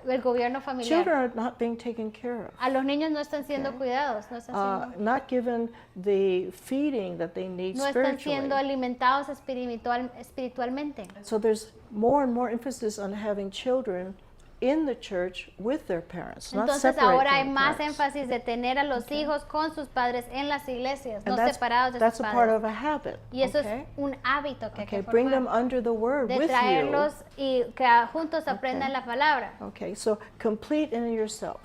el gobierno familiar. Children are not being taken care of, A los niños no están siendo Okay. cuidados, no están not given the feeding that they need no están siendo spiritually. alimentados espiritualmente. So there's more and more emphasis on having children in the church with their parents, not Entonces separate ahora hay from the más parents. énfasis de tener a los hijos con sus padres en las iglesias, no And separados de that's sus a part padres. of a habit. Y eso Okay? es un hábito que hay Okay, que bring them formar, under the word de with traerlos y que juntos aprendan la palabra. you. Okay, so complete in yourself.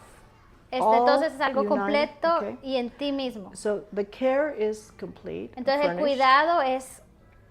All Entonces es algo united, completo okay. y en ti mismo. So the care is complete. Entonces el furnished. cuidado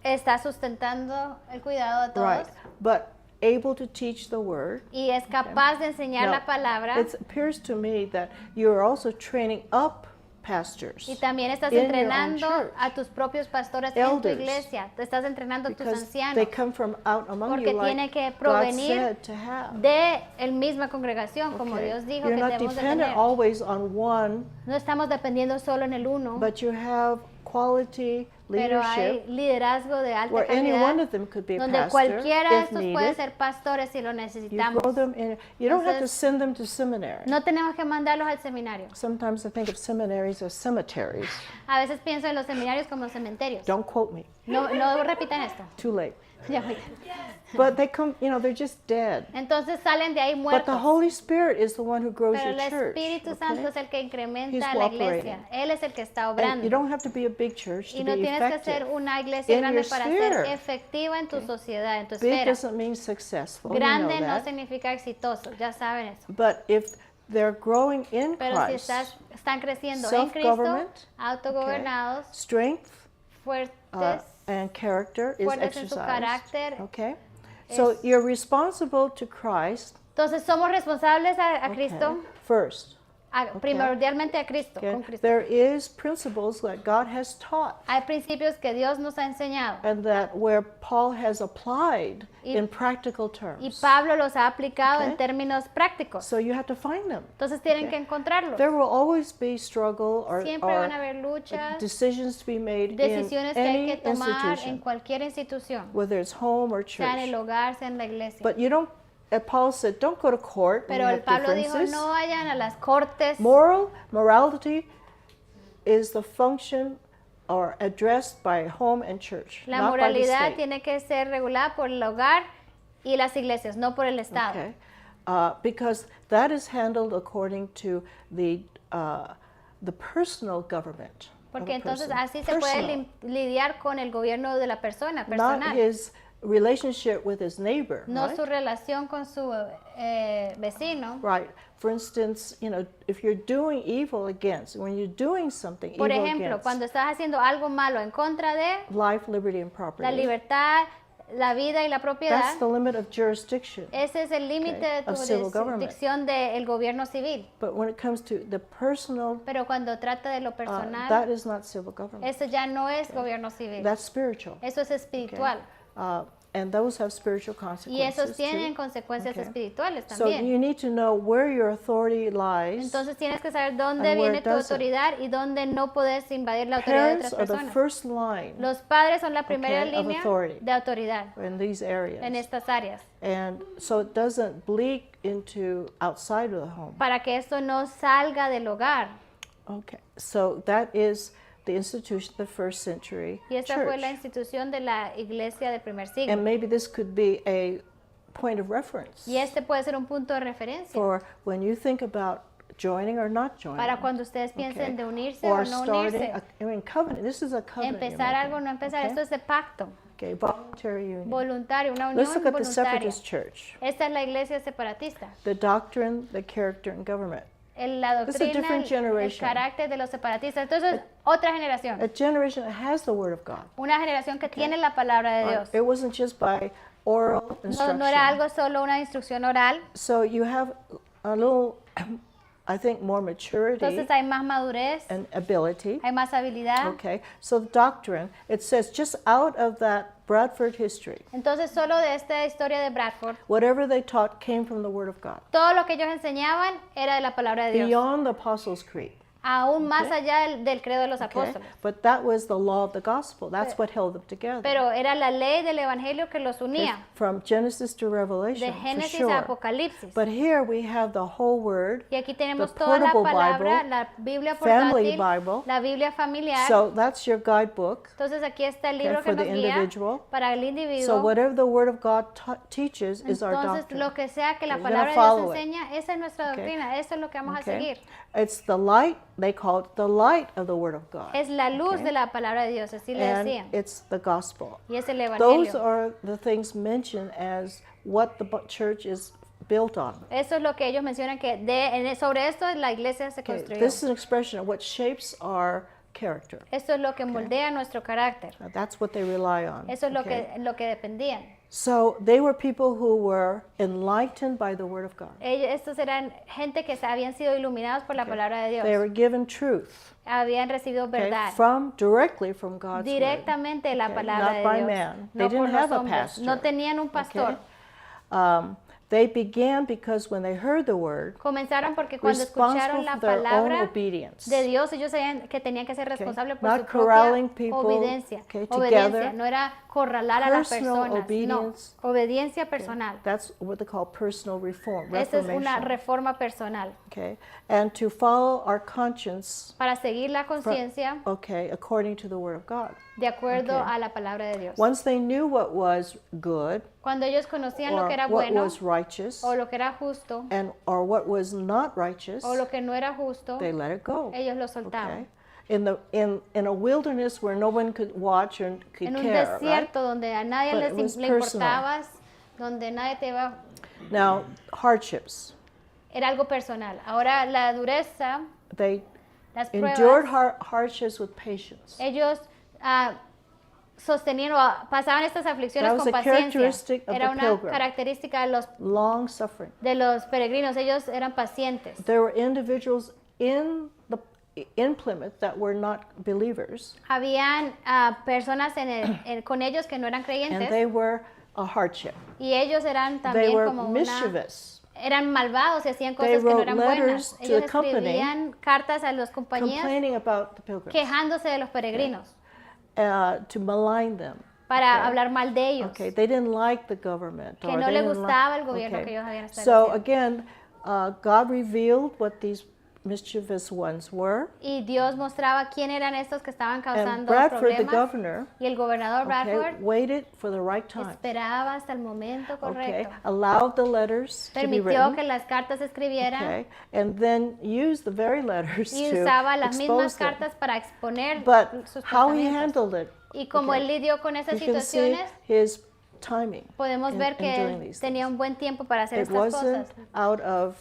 está sustentando el cuidado de todos. Right, but able to teach the word. Y es capaz de enseñar Now, la palabra. It appears to me that you are also training up pastors Y también estás in your own entrenando church a tus propios pastores en tu Elders. iglesia. Te estás entrenando a tus because ancianos. they come from out among Porque you tiene like que God provenir said to have. de la misma congregación, como Okay? Dios dijo You're que not debemos de dependent tener. always on one, No estamos dependiendo solo en el uno, but you have quality pero hay leadership liderazgo de alta where any one calidad, of them could be a donde pastor cualquiera de if estos puede needed. ser pastores si lo You necesitamos. grow them in. You don't have to Entonces, send them to seminary. No tenemos que mandarlos al seminario. Sometimes I think of seminaries as cemeteries. A veces pienso en los seminarios como cementerios. Don't quote me. No repitan esto. Too late. Ya voy. But they come, they're just dead. Entonces salen de ahí But muertos. the Holy Spirit is the one who grows Pero your el church. Espíritu Santo okay? es el que incrementa He's la iglesia. operating. Él es el que está And you obrando. don't have to be a big church to Y no be tienes que ser effective. una iglesia in grande your para sphere. ser efectiva en tu sociedad, en tu Big esfera. doesn't mean successful. you Grande know no that. significa exitoso, ya saben eso. But if they're growing in Pero si Christ, están creciendo en Cristo, self-government, autogobernados, strength fuertes, and character is fuertes en su exercised. carácter. Okay? So Es- you're responsible to Christ Entonces somos responsables a okay, Cristo, first. primordialmente a Cristo, Okay? con Cristo. There is principles that God has taught Hay principios que Dios nos ha enseñado and that where Paul has applied Y- in practical y terms. Pablo los ha aplicado Okay. en términos prácticos. So you have to find them. Entonces tienen Okay. que encontrarlos. There will always be struggle or Siempre van a haber luchas, decisions to be made decisiones que in hay que any tomar en institution, cualquier institución, whether it's home or sea en el church. hogar, sea en la iglesia. But you don't, Paul said, don't go to court when Pero you el have Pablo dijo, differences. no vayan a las cortes. Morality is the function or addressed by home and church, La not by the moralidad state. tiene que ser regulada por el hogar y las iglesias, no por el Estado. Okay? Because that is handled according to the personal government. of Porque a entonces person. así se puede Personal, lidiar con el gobierno de la persona, not personal. his relationship with his neighbor. No right? su relación con su vecino. Right. For instance, if you're doing evil against, when you're doing something Por evil ejemplo, against cuando estás haciendo algo malo en contra de life, liberty, and property, la libertad, la vida y la propiedad, that's the limit of jurisdiction. ese es el límite Okay, de tu of civil government. jurisdicción del gobierno civil. But when it comes to the personal, Pero cuando trata de lo that personal, is not civil government. eso ya no es gobierno civil. That's spiritual. Eso es espiritual. And those have spiritual Y consequences. esos tienen too. consecuencias Okay. espirituales So también. you need to know where your authority lies. Entonces tienes que saber dónde And where viene it tu doesn't. autoridad y dónde no puedes invadir la autoridad de Parents otras are the personas. first line Los padres son la primera Okay, of línea authority. de autoridad in these areas. en estas áreas, And so it doesn't bleed into outside of the home. para que esto no salga del hogar. Okay, so that is the institution of the first century Y esta church. fue la institución de la iglesia del primer siglo. And maybe this could be a point of reference Y este puede ser un punto de referencia for when you think about joining or not joining. para cuando ustedes piensen Okay. de unirse Or o no starting, unirse. covenant. This is a covenant. you're Empezar algo o making, no empezar. okay? Esto es de pacto, Okay, voluntary union. voluntario, una unión Let's look at the voluntaria. separatist church. Esta es la iglesia separatista. The doctrine, the character, and government. La This is a doctrina, different el generation. carácter de los separatistas. Entonces, otra generación. A generation that has the word of God. Una generación que tiene la palabra de Dios. It wasn't just by oral No, instruction. no era algo solo una instrucción oral. So you have a little, I think, more maturity Entonces hay más madurez, and ability. hay más habilidad. Okay, so the doctrine, it says just out of that Bradford history, Entonces, solo de esta historia de Bradford, whatever they taught came from the Word of God. todo lo que ellos enseñaban era de la palabra de Dios. Beyond the Apostles' Creed. Aún más allá del credo de los Okay? apóstoles. But that was the law of the gospel. That's what held them together. Pero era la ley del evangelio que los unía. From Genesis to De Revelation, for Génesis sure. a Apocalipsis. But here we have the whole Word. Y aquí tenemos the toda la portable palabra, Bible, la Biblia family portátil, Bible. la Biblia familiar. So that's your guidebook. Entonces aquí está el libro for que the nos guía individual. para el So individuo. whatever the Word of God teaches is our Entonces doctrine. lo que sea que la We're gonna palabra de Dios follow it. enseña, esa es nuestra Okay. doctrina, eso es lo que vamos a Okay? seguir. It's the light, they call it the light of the Word of God. Es la luz Okay. de la palabra de Dios, así le And decían. it's the gospel. Y es el Those evangelio. are the things mentioned as what the church is built on. Eso es lo que ellos mencionan que sobre esto la iglesia se Okay, construyó. this is an expression of what shapes our character. Esto es lo que moldea nuestro carácter. That's what they rely on. Eso es okay? lo que dependían. So they were people who were enlightened by the Word of God. Estos eran gente que habían sido iluminados por la palabra de Dios. They were given truth, Habían recibido okay, verdad directly from God's Word. directamente de la Okay, palabra not de by Dios. man. No They por didn't los have a hombres. pastor. No tenían un pastor. Okay? They began because when they heard the Word, Comenzaron porque cuando escucharon responsible la for their own palabra obedience. de Dios, ellos sabían que tenían que ser responsables por Not su propia corralling people, obediencia. okay, Obediencia, together. no era corralar a las Personal personas, obedience. no, obediencia personal. That's what they call personal reform, Esa es una reformation. reforma personal. Okay, and to follow our conscience, Para seguir la conciencia okay, according to the Word of God. de acuerdo Okay. a la palabra de Dios. Once they knew what was good Cuando ellos conocían lo or que era what bueno was righteous o lo que era justo and or what was not righteous, o lo que no era justo, they let it go. ellos lo soltaban. Okay, in a wilderness where no one could watch and could En un care, right? desierto donde a nadie But it was le personal. importabas, donde nadie te iba, Now hardships, era algo personal. Ahora la dureza, they las endured pruebas, hardships with patience. ellos sostenían o pasaban estas aflicciones That was con a paciencia. characteristic of Era the una pilgrim. característica Long suffering. de los peregrinos. Ellos eran pacientes. There were individuals in Plymouth that were not believers, Habían personas con ellos que no eran and creyentes they were a hardship. y ellos eran They también were como mischievous. eran malvados y hacían They cosas que no wrote eran letters buenas. to Ellos the company escribían cartas a las compañías Complaining about the pilgrims, quejándose de los peregrinos to malign them. para hablar mal de ellos. Okay, they didn't like the government. Que or no they le didn't gustaba like, el gobierno okay. que ellos habían So establecido. again, God revealed what these mischievous ones were. Y Dios mostraba quién eran estos que estaban And causando Bradford, the problemas. governor, Y el gobernador Bradford waited for the right time. esperaba hasta el momento Okay, correcto. allowed the letters to be Permitió written. que las cartas se escribieran Okay, and then used the very letters y to usaba las mismas expose them. cartas para exponer But sus how he pensamientos. handled it, Y como okay, él lidió con esas you can see situaciones, his timing. podemos ver que in doing él these tenía things. un buen tiempo para hacer It estas wasn't cosas. out of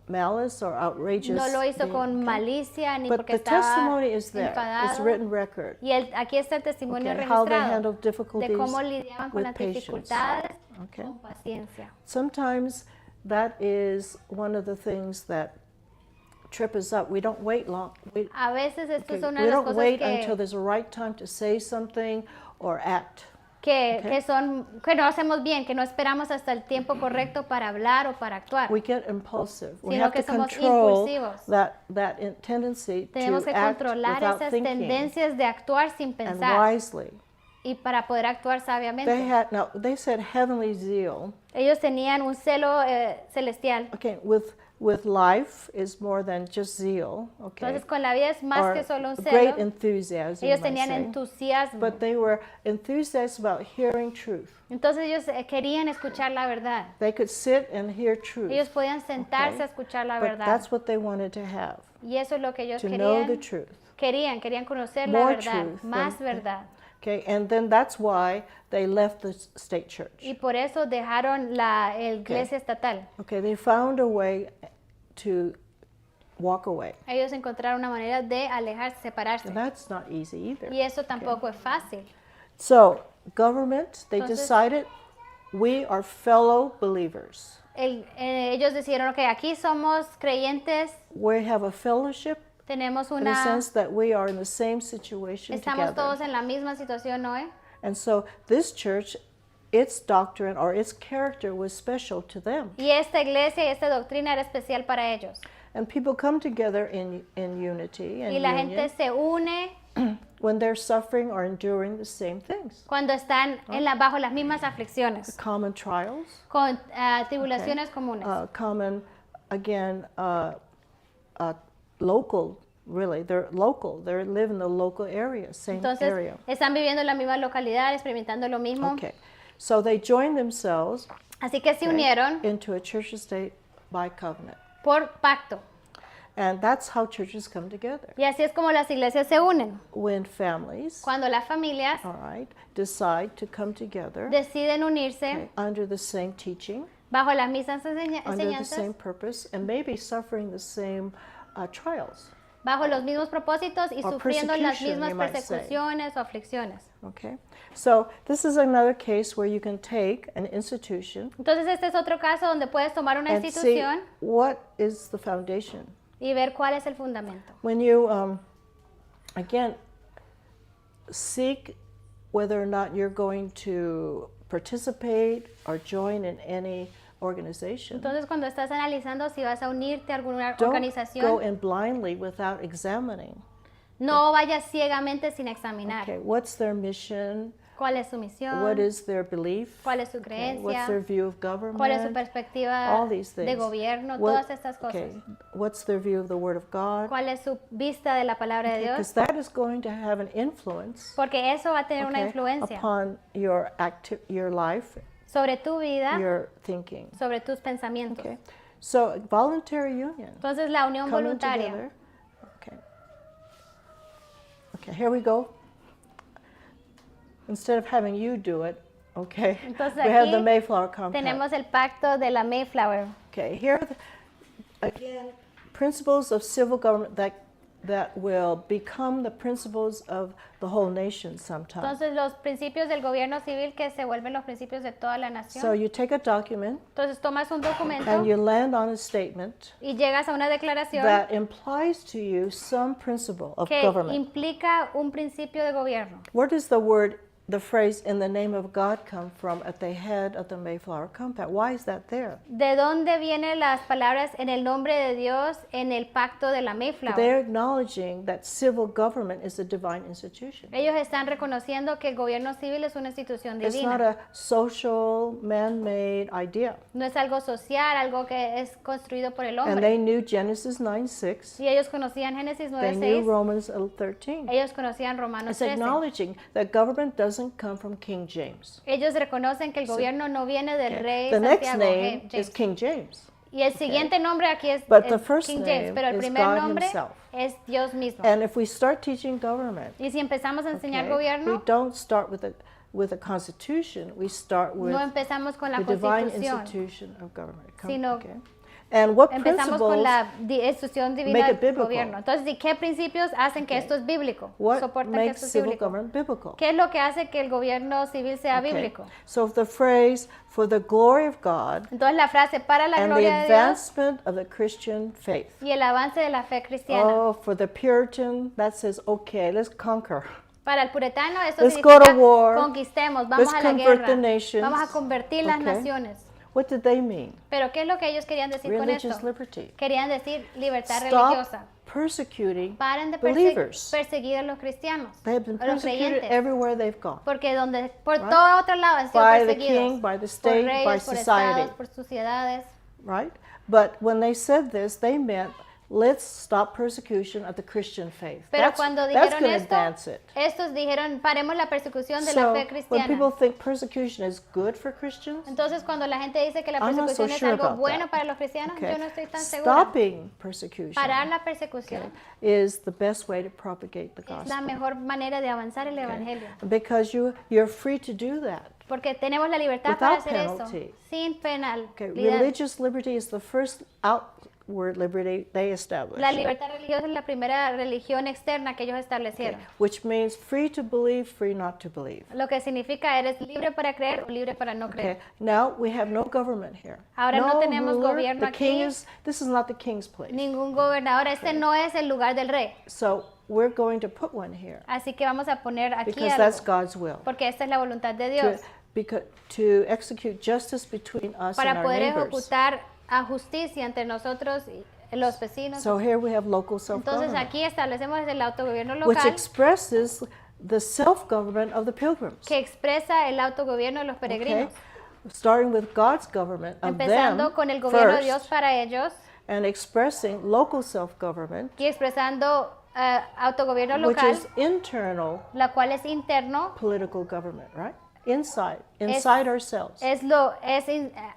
malice or outrageous. No lo hizo being, con okay? malicia ni But porque the estaba testimony is there. It's enfadado. written record. Y aquí está el testimonio Okay, how they registrado handled de difficulties cómo lidiaban con with las patience. dificultades Okay. con paciencia. Sometimes that is one of the things that trip us up. We don't wait long. A veces esto Okay, es una we de las don't cosas wait until que, there's a right time to say something or act. que, okay. que son que no hacemos bien, que no esperamos hasta el tiempo correcto para hablar o para actuar. We get impulsive. We Sino have que to somos control impulsivos. that tendency Tenemos to que act controlar without esas thinking tendencias de actuar sin and pensar wisely. y para poder actuar sabiamente. They said heavenly zeal. Ellos tenían un celo celestial. Okay, with life is more than just zeal. Okay, Entonces con la vida es más or que solo un great celo. enthusiasm. Ellos I tenían say. entusiasmo. But they were enthusiastic about hearing truth. Entonces ellos querían escuchar la verdad. They could sit and hear truth. Ellos podían sentarse Okay. a escuchar la But verdad. that's what they wanted to have, Y eso es lo que ellos to know the querían. truth. Querían conocer la More verdad, truth más than- verdad. Okay, and then that's why they left the state church. Y por eso dejaron la iglesia estatal. Okay, they found a way to walk away. Ellos encontraron una manera de alejarse, separarse. And that's not easy either. Y eso tampoco es fácil. So, government, they Entonces- decided we are fellow believers. Ellos decidieron, ok, aquí somos creyentes, We have a fellowship tenemos in the una, sense that we are in the same situation estamos together. todos en la misma situación hoy. And so this church, its doctrine or its character was special to them. Y esta iglesia y esta doctrina era especial para ellos. And people come together in unity and Y la union gente se une when they're suffering or enduring the same things. cuando están bajo las mismas aflicciones, Common trials, con tribulaciones comunes. common, again, local, really. They're local. They live in the local area, same Entonces, area. están viviendo en la misma localidad, experimentando lo mismo. Okay. So they joined themselves Así que se unieron into a church estate by covenant. por pacto. And that's how churches come together. Y así es como las iglesias se unen. When families, Cuando las familias all right, decide to come together deciden unirse okay, under the same teaching, bajo las mismas under the enseñanzas same purpose, and maybe suffering the same trials. bajo los mismos propósitos y Or sufriendo las persecution, mismas you might say. persecuciones o aflicciones. Okay? So this is another case where you can take an institution Entonces este es otro caso donde puedes tomar una and see institución what is the foundation. y ver cuál es el fundamento. When you, again, seek whether or not you're going to participate or join in any organization, Entonces cuando estás analizando si vas a unirte a alguna don't go organización, in blindly without examining. no vayas ciegamente sin examinar Okay, what's their mission? cuál es su misión, What is their belief? cuál es su Okay, what's creencia, their view of government? cuál es su perspectiva All these de things. gobierno, What- todas estas cosas. okay, what's their view of the Word of God? Cuál es su vista de la palabra de Because Dios, that is going to have an influence, porque eso va a tener una okay, influencia upon your life, sobre tu vida, your thinking. sobre tus pensamientos. Okay, so voluntary union, Entonces la unión coming voluntaria. together. Okay. Okay, here we go. Instead of having you do it, okay, Entonces we have the aquí Mayflower Compact. Tenemos el pacto de la Mayflower. Okay, here are again principles of civil government that will become the principles of the whole nation sometime. Entonces los principios del gobierno civil que se vuelven los principios de toda la So nación. you take a document Entonces tomas un documento and you land on a statement y llegas a una declaración that implies to you some principle of que government. implica un principio de gobierno. Where does the phrase "in the name of God" come from at the head of the Mayflower Compact? Why is that there? ¿De dónde vienen las palabras en el nombre de Dios en el pacto de la Mayflower? They're acknowledging that civil government is a divine institution. Ellos están reconociendo que el gobierno civil es una institución It's not divina. a social, man-made idea. No es algo social, algo que es construido por el And hombre. they knew Genesis 9:6. Y ellos conocían Génesis They knew 9:6. Romans 13. Ellos conocían Romanos It's 13. acknowledging that government doesn't come from King James. Ellos reconocen que el gobierno no viene del Okay. rey The next Santiago, name James. is King James. Y el siguiente nombre aquí es, But es the first King James, name pero el is primer God nombre himself. es Dios mismo. And if we start teaching government, Y si empezamos a enseñar okay, we gobierno, don't start with a constitution. We start with no empezamos con la the divine constitución, institution of government. sino Okay. And what empezamos con principles? la institución divina make it del biblical? gobierno. Entonces, ¿y qué principios hacen que esto es bíblico? What Soportan que makes esto es civil bíblico. government biblical? ¿Qué es lo que hace que el gobierno civil sea Okay. bíblico? So the phrase "for the glory of God" Entonces, la frase para la and the gloria de Dios advancement of the Christian faith. y el avance de la fe cristiana. Oh, for the Puritan, that says, okay, let's conquer. Para el puritano esto Let's go significa to war. conquistemos, vamos Let's a la convert guerra, the nations. vamos a convertir las Okay. naciones. What did they mean? Pero ¿qué es lo que ellos querían decir con Religious esto? liberty. Querían decir libertad Stop religiosa. persecuting Paren de believers. perseguir a los cristianos, They have been a los persecuted creyentes, everywhere they've gone. porque donde por Right? todo otro lado han sido By the perseguidos king, by the por state, by reyes, por society. estados, por sociedades. Right? But when they said this, they meant let's stop persecution of the Christian faith. Pero That's cuando going dijeron to esto, advance it. estos dijeron paremos la persecución de la So fe when cristiana. people think persecution is good for Christians, Entonces cuando la gente dice que la I'm not so persecución es sure algo about bueno that. para los cristianos, okay, yo no estoy tan segura. stopping persecution Parar la persecución is the best way to propagate the es la gospel. mejor manera de avanzar el evangelio. Because you're free to do that. Porque tenemos la libertad para Without hacer penalty. eso, sin penalidad. Okay, religious liberty is the first outward liberty they established. La libertad religiosa es la primera religión externa que ellos establecieron. Which means free to believe, free not to believe. Lo que significa eres libre para creer o libre para no creer. Okay, now we have no government here. Ahora no tenemos gobierno the king aquí. this is not the king's place. Ningún gobernador, este no es el lugar del rey. So we're going to put one here Así que vamos a poner aquí because that's algo, God's will. porque esta es la voluntad de Dios, To execute justice between us and para our poder neighbors. ejecutar a justicia entre nosotros y los vecinos. So here we have local Entonces self-government, aquí establecemos el autogobierno which local expresses the self-government of the pilgrims. que expresa el autogobierno de los Okay? peregrinos, Starting with God's government of empezando them con el gobierno de first, Dios para ellos and expressing local self-government, y expresando autogobierno which local, is internal la cual es interno, political government, right? Inside ourselves.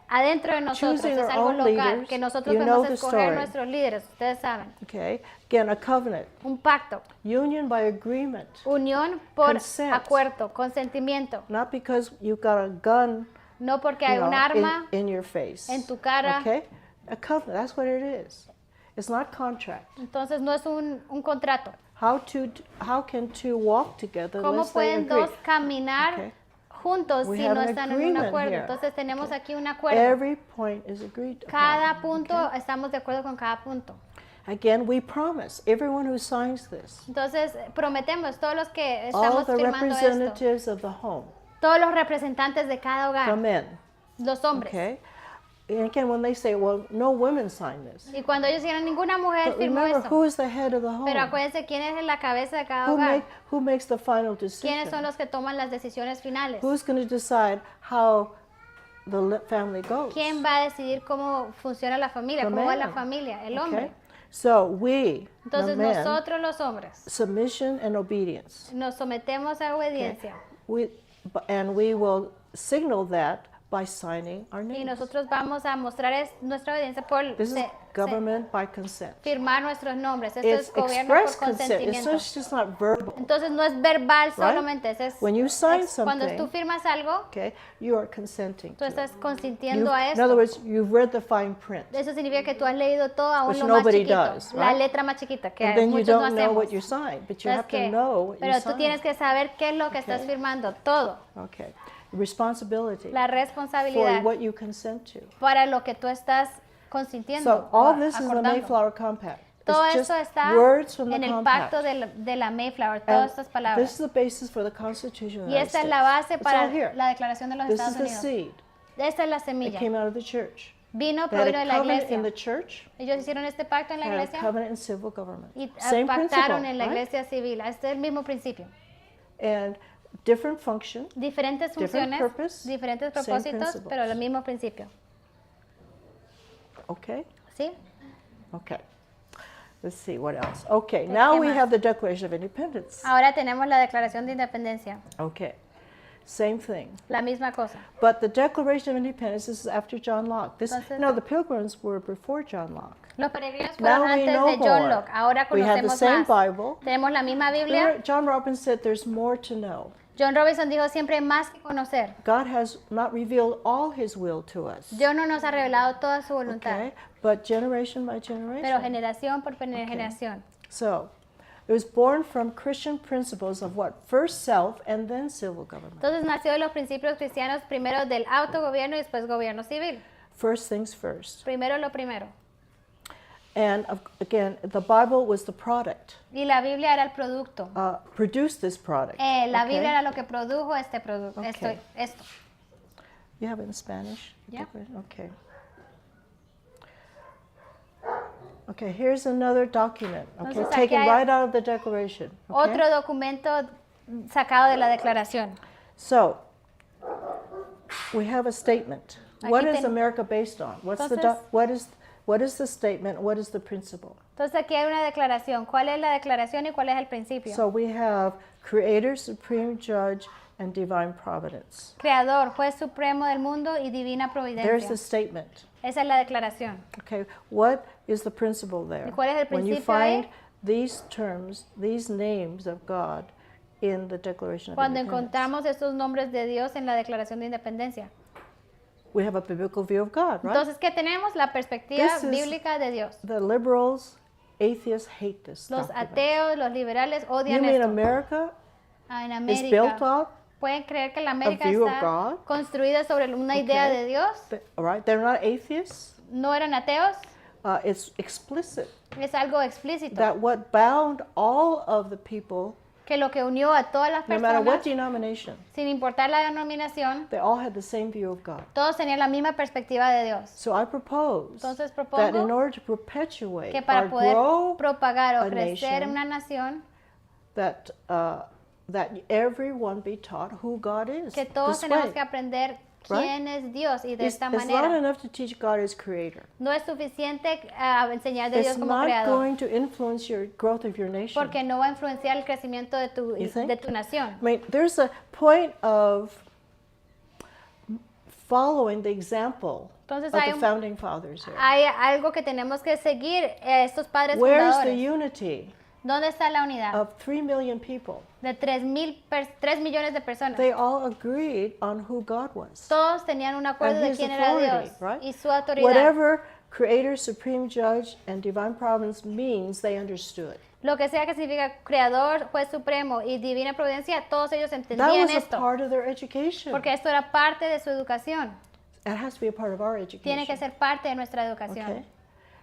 adentro de nosotros, Choosing es our algo own local, leaders. que nosotros You know podemos the escoger story. nuestros líderes, ustedes saben. Okay? Again, a covenant. Un pacto, Union by agreement. unión por Consent. acuerdo, consentimiento, Not because you've got a gun no porque you hay know, un arma in your face. en tu cara. Okay? A covenant, that's what it is. It's not contract. Entonces no es un contrato. How can two walk together ¿Cómo unless they pueden agree? dos caminar Okay. juntos We si have no an están en un agreement acuerdo? here. Entonces tenemos aquí un acuerdo. Every point is agreed upon. Cada punto, estamos de acuerdo con cada punto. Again, we promise everyone who signs this, Entonces prometemos, todos los que all estamos the firmando esto, representatives of the home, todos los representantes de cada the hogar, men, los hombres. okay? And again, when they say, well, no women sign this. Y cuando ellos dijeron, ninguna mujer But firmó remember, eso. who is the head of the Pero home? acuérdense quién es la cabeza de cada Who, hogar. who makes the final ¿Quiénes decision? son los que toman las decisiones finales? Who's going to decide how the family goes? ¿Quién va a decidir cómo funciona la familia? The ¿Cómo va la man. familia? El Okay? hombre. So we, the Entonces men, nosotros los hombres submission and obedience. nos sometemos a obediencia And we will signal that by signing our y names. nosotros vamos a mostrar nuestra obediencia por This is government by consent. firmar nuestros nombres. Esto It's es gobierno por express consent. It's consentimiento. just not verbal. Entonces no es verbal solamente, es When you sign cuando something, tú firmas algo, okay, you are consenting tú to it. estás consintiendo a In other esto. words, you've read the fine print. Eso significa que tú has leído todo aún Which lo más nobody chiquito, does, la right? letra más chiquita que And then you muchos no don't know hacemos. what you signed, but you Es have que- to know what you pero tú signed. tienes que saber qué es lo que estás firmando, todo, Okay. Responsibility la for responsabilidad what you consent to. para lo que tú estás consintiendo. So all o this is the acordando. Mayflower Compact. Todo It's just esto está words from en the el compact. pacto de la Mayflower, todas And estas this palabras. is the basis for the Constitution of the Y United esta es la States. base It's para all here. la declaración de los This Estados is the Unidos. seed. Esta es la It semilla. came out of the church. Vino, They had provino a de la covenant in the iglesia. church. Ellos hicieron este pacto en la Had a iglesia covenant in civil government. y Same pactaron principle, en la right? iglesia civil. Este es el mismo principio. And different function, Diferentes Different funciones, purpose, diferentes same propósitos, principles. pero el mismo principio. okay? ¿Sí? Okay. Let's see what else. Okay, ¿Qué now we más? have the Declaration of Independence. Ahora tenemos la Declaración de Independencia. Okay. Same thing. La misma cosa. But the Declaration of Independence, this is after John Locke. Entonces- No, the Pilgrims were before John Locke. Los peregrinos Now fueron we antes know de John more. Locke. Ahora We have the conocemos same más. Bible. Tenemos la misma Biblia. John Robinson said there's more to know. John Robinson dijo siempre hay más que conocer. God has not revealed all his will to us. Dios no nos ha revelado toda su voluntad, Okay? But generation by pero generation. generación por generación. So, it was born from Christian principles of what? First self and then civil government. Entonces nació de los principios cristianos, primero del autogobierno y después gobierno civil. First things first. Primero lo primero. And again, the Bible was the product, Y la Biblia era el producto. produced this product. La okay? Biblia era lo que produjo este producto. Okay. Esto. You have it in Spanish? Yeah. Okay. Okay, here's another document, okay, Entonces, aquí taken hay right out of the Declaration. Okay? Otro documento sacado de la declaración. So, we have a statement. Aquí What is ten- America based on? What's the Entonces- what is the statement? What is the principle? Entonces aquí hay una declaración. ¿Cuál es la declaración y cuál es el principio? So we have Creator, Supreme Judge, and Divine Providence. Creador, juez supremo del mundo y divina There's providencia. the statement. Esa es la declaración. Okay, what is the principle there? ¿Y cuál es el When you principio ahí? find these terms, these names of God in the Declaration of Cuando Independence, encontramos estos nombres de Dios en la declaración de independencia. we have a biblical view of God, right? Entonces, ¿qué tenemos? La perspectiva This is- bíblica de Dios. The liberals, atheists hate this Los document. ateos, los liberales You odian mean esto. America En is built América, on, ¿pueden creer que la América view of está God? construida sobre una idea Okay. de Dios? all right? They're not atheists. ¿No eran ateos? It's explicit Es algo explícito. that what bound all of the people, Que lo que unió a todas las no matter what personas, denomination, sin importar la denominación, they all had the same view of God. todos tenían la misma perspectiva de Dios. So I propose Entonces that in propongo order to perpetuate que or para poder grow propagar a o crecer nation, una nación, that everyone be taught who God is. que todos this tenemos way. que aprender quién es Dios y de It's esta not manera. enough to teach God as creator. No es suficiente enseñar de It's Dios como not creador, going to influence your growth of your nation. porque no va a influenciar el crecimiento de You think? tu nación. I mean, there's a point of following the example Entonces of hay the un- founding fathers here. Hay algo que tenemos que seguir, estos padres Where's the fundadores. unity ¿Dónde está la unidad? of 3 million people? De 3 millones de personas. They all agreed on who God was. Todos tenían un acuerdo And de his quién era authority, Dios right? y su autoridad. Whatever Creator, supreme judge, and divine providence means they understood. Lo que sea que significa creador, juez supremo y divina providencia, todos ellos That entendían was a esto, part of their education. porque esto era parte de su educación. It has to be a part of our Tiene que education. ser parte de nuestra educación. Okay?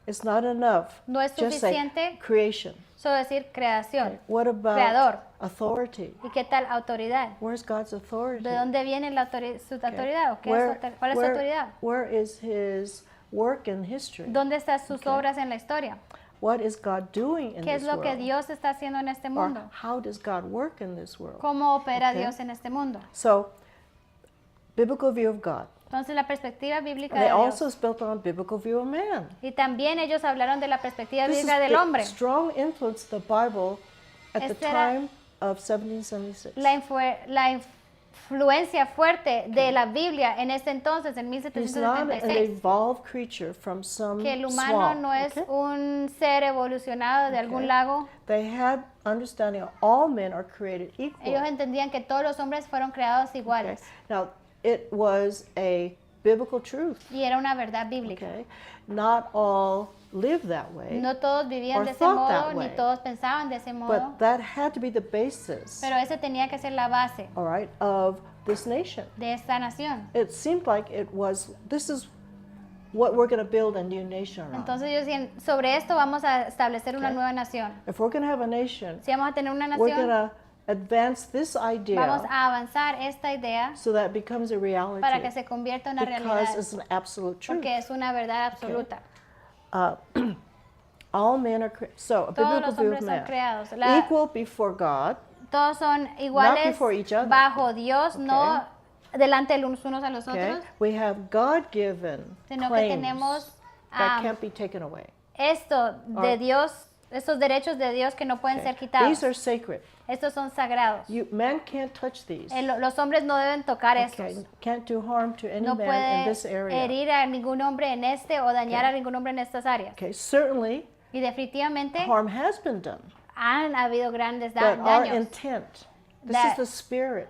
It's not enough. No es Just say suficiente creation. solo decir creación. What about Creador. authority? ¿Y qué tal autoridad? Where's God's authority? ¿De dónde viene su Okay. autoridad? ¿O qué es ¿Cuál es su autoridad? Where is his work in history? ¿Dónde están sus obras en la historia? What is God doing in ¿Qué es this lo que world? Dios está haciendo en este Or mundo? how does God work in this world? ¿Cómo opera Okay. Dios en este mundo? So, biblical view of God. Entonces la perspectiva bíblica They de also Dios. is built on biblical view of man. Y también ellos hablaron de la perspectiva This is bíblica del the hombre. strong influence of the Bible at the Este era time of 1776. La influencia fuerte de la Biblia en este entonces, en He's not an 1776. evolved creature from some Que el humano swamp. no es Okay? un ser evolucionado de algún Okay. lago. They had understanding of all men are created equal. Ellos entendían que todos los hombres fueron creados Okay? iguales. Now, it was a biblical truth. Y era una verdad bíblica. Okay? Not all live that way, No todos vivían Or de ese thought modo, that ni way. todos pensaban de ese modo. but that had to be the basis, Pero ese tenía que ser la base all right, of this nation. de esta nación. It seemed like it was, this is what we're going to build a new nation on. Entonces ellos decían, sobre esto vamos a establecer una Okay. nueva nación. If we're going to have a nation, Si vamos a tener una we're going nación, to advance this idea vamos a avanzar esta idea so that it becomes a reality para que se convierta en una because realidad, it's an absolute truth. porque es una verdad absoluta. All men are so a Todos biblical los view of hombres son man. creados. Equal before God, Todos son iguales before each other. bajo Dios, no delante los unos a los okay? otros, We have God-given sino que claims tenemos that can't be taken away. esto de Or- Dios, estos derechos de Dios que no pueden Okay? ser quitados. These are sacred. Estos son sagrados. Man can't touch these. Los hombres no deben tocar Okay? estos. Can't do harm to any No man in puede this area. herir a ningún hombre en este o dañar Okay. a ningún hombre en estas áreas. Okay, certainly Y definitivamente harm has been done, han habido grandes but our daños. intent, this That- is the spirit,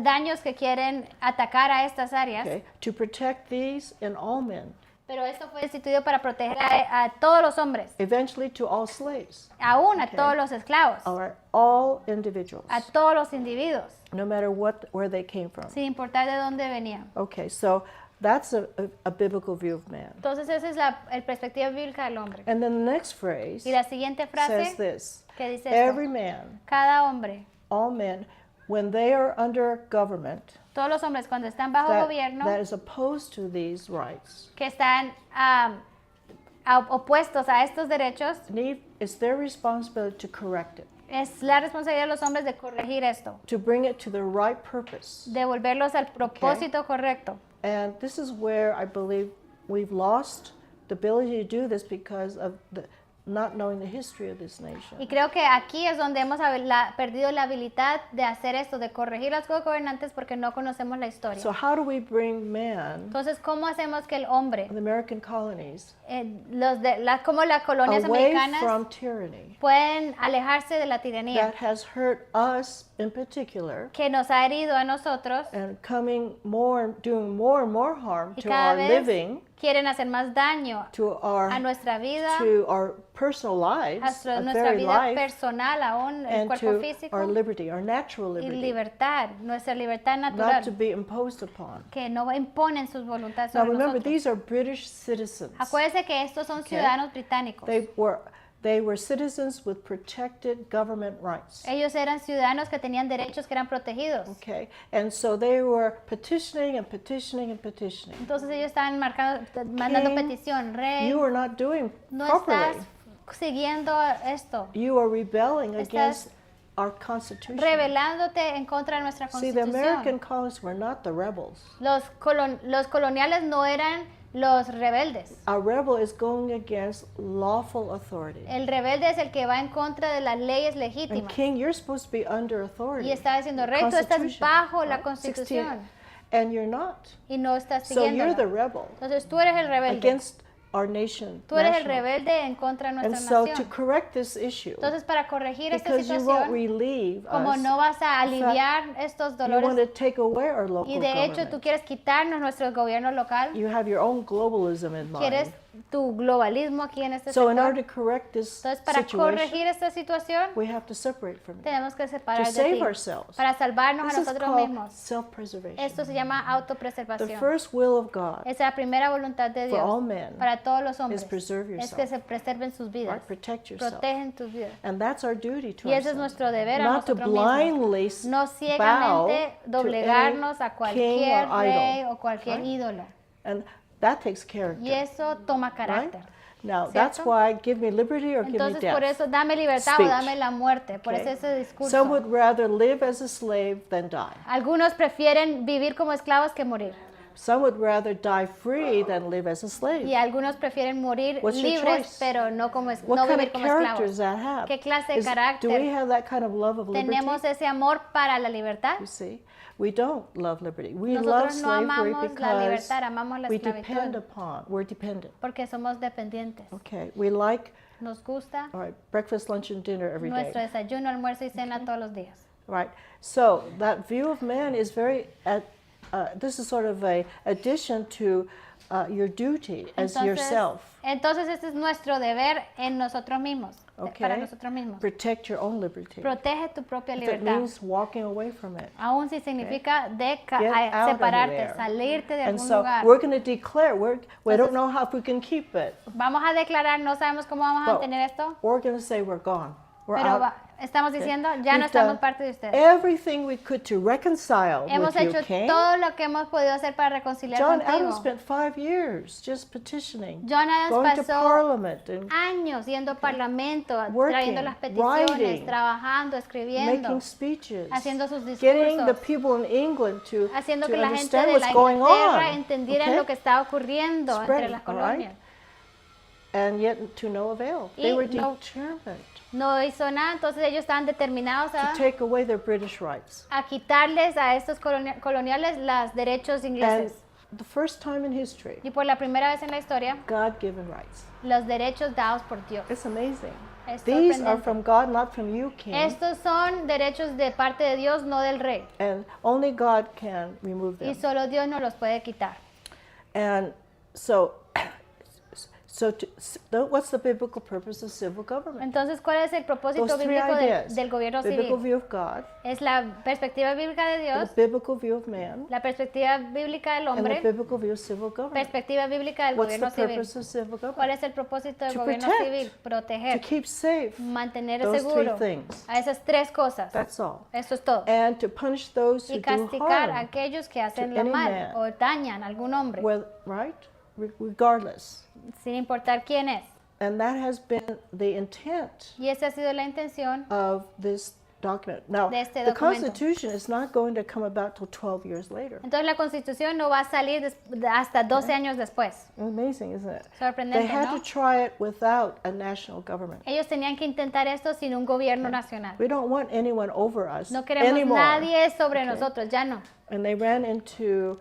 Daños que quieren atacar a estas áreas. okay, to protect these in all men, Pero esto fue instituido para proteger a todos los hombres, eventually to all slaves, aún a Okay. todos los esclavos, all individuals, a todos los individuos, no matter where they came from. sin importar de dónde venían. Okay, so that's a biblical view of man. Entonces esa es la perspectiva bíblica del hombre. And then the next phrase Y la siguiente says frase this: que dice every esto, man, cada hombre, all men, when they are under government todos los hombres cuando están bajo gobierno, that is opposed to these rights, que están opuestos a estos derechos, it's their responsibility to correct it, es la responsabilidad de los hombres de corregir esto, to bring it to the right purpose. de volverlos al propósito correcto. And this is where I believe we've lost the ability to do this because of not knowing the history of this nation. Y creo que aquí es donde hemos perdido la habilidad de hacer esto, de corregir a los gobernantes porque no conocemos la historia. So how do we bring man, Entonces, ¿cómo hacemos que el hombre, the American colonies, como las colonias away americanas, from tyranny pueden alejarse de la tiranía that has hurt us in particular que nos ha herido a nosotros and doing more and more harm y to cada our vez living, quieren hacer más daño to a nuestra vida, our personal lives, a our nuestra very vida life, personal, aún el and cuerpo to físico our liberty, our natural y liberty, libertad, nuestra libertad not to natural, be imposed upon. que no imponen sus voluntades Now sobre remember, nosotros. these are British citizens. Acuérdense que estos son ciudadanos británicos. They were citizens with protected government rights. Ellos eran ciudadanos que tenían derechos que eran protegidos. Okay, and so they were petitioning and petitioning and petitioning. Entonces ellos estaban mandando King, petición, rey, You are not doing no properly. estás siguiendo esto, You are rebelling Estás against our Constitution. rebelándote en contra de nuestra See, the American constitución. colonists were not the rebels. Los coloniales no eran los rebeldes. A rebel is going against lawful authority. El rebelde es el que va en contra de las leyes And legítimas. king, you're supposed to be under authority. Y está diciendo, rey, tú estás Constitution, bajo la right? constitución 16. And you're not. y no estás So you're the siguiéndola. rebel Entonces tú eres el rebelde. against our nation. Tú eres el national. rebelde en contra de And nuestra so to nación. correct this issue, Entonces para corregir esta because you won't situación, relieve como us, no vas a aliviar estos you want dolores to take away our local y de hecho tú government. quieres quitarnos nuestro gobierno local, You have your own globalism in mind. quieres tu globalismo aquí en este So in sector. order to correct this Entonces, para situation, corregir esta situación, we have to separate from it. tenemos que To separar de save ti ourselves. para salvarnos This a is nosotros called mismos. self-preservation. Esto se llama The autopreservación. first will of God, Esa es la primera voluntad de for all Dios men, para todos los hombres. is preserve Es yourself. que se preserven sus vidas. right? Protect yourself. Protegen tus vidas. And that's our duty to Y ese es ourselves. nuestro deber a Not to nosotros mismos. blindly No bow ciegamente to doblegarnos a any king cualquier or rey idol. o cualquier right? ídolo. And that takes character. Y eso toma right? carácter. Now, that's ¿Cierto? why give me liberty or give me Entonces, death. por eso, dame libertad Speech. o dame la muerte. Por Okay? eso ese discurso. Some would rather live as a slave than die. Algunos prefieren vivir como esclavos que morir. Some would rather die free than live as a slave. Y algunos prefieren morir What's your libres, choice? pero no como What no kind vivir of como character does esclavos. that have? ¿Qué clase de Do we carácter? have that kind of love of liberty? ¿Tenemos ese amor para la libertad? You see, we don't love liberty. We love Nosotros no slavery amamos la because libertad, amamos la we depend esclavitud. upon. We're dependent. Porque somos dependientes. Okay, we like Nos gusta all right breakfast, lunch, and dinner every day. nuestro desayuno, almuerzo y cena todos los días. Right. So that view of man is very. This is sort of a addition to your duty as yourself. Entonces este es nuestro deber en nosotros mismos, Okay. para nosotros mismos. Protect your own liberty. Protege tu propia If it libertad. means walking away from it. Aún si significa Get out of separarte, there. salirte de And algún so lugar. we're going to declare. We don't Entonces- know how if we can keep it. Vamos a declarar, no sabemos cómo vamos a But mantener esto, we're going to say we're gone. We're pero out. estamos diciendo, ya We've no estamos done parte de ustedes. everything we could to reconcile Hemos with you, hecho King. todo lo que hemos podido hacer para reconciliar John contigo. Adams spent 5 years just petitioning, John Adams going to pasó Parliament and años yendo al parlamento, Working, trayendo las peticiones, writing, trabajando, escribiendo, making speeches, haciendo sus getting the discursos, people in England to haciendo que la gente understand de what's la going Inglaterra on. entendieran okay? lo que estaba ocurriendo entre Spreading, las all right? colonias. And yet to no avail. They Y were no- determined No hizo nada, entonces ellos estaban determinados to take away their British rights. a quitarles a estos coloniales los derechos And ingleses. the first time in history, Y por la primera vez en la historia, God-given rights. los derechos dados por Dios. It's amazing. Es These are sorprendente. from God, not from you, King. Estos son derechos de parte de Dios, no del rey. And only God can remove Y them. solo Dios nos los puede quitar. And so, what's the biblical purpose of civil government? Entonces, ¿cuál es el propósito Those three bíblico ideas. del gobierno Biblical civil? view of God, Es la perspectiva bíblica de the Dios, biblical view of man, la perspectiva bíblica del and the hombre, biblical view of civil government. perspectiva bíblica del What's the gobierno civil. purpose of civil ¿Cuál government? es el propósito del To gobierno protect, civil? To Proteger, keep safe. mantener those seguro three things. a esas tres cosas. That's all. Eso es todo. And to punish those who Y do castigar a harm, aquellos que hacen to lo any mal man. o dañan a algún hombre, right? Regardless. sin importar quién es. And that has been the intent Y esa ha sido la intención of this document. Now, de este the documento. Constitution is not going to come about till 12 years later. Entonces la Constitución no va a salir hasta 12 años después. Amazing, isn't it? Sorprendente, They had ¿no? to try it without a national government. Ellos tenían que intentar esto sin un gobierno nacional. We don't want anyone over us No queremos anymore. nadie sobre Okay. nosotros, ya no. And they ran into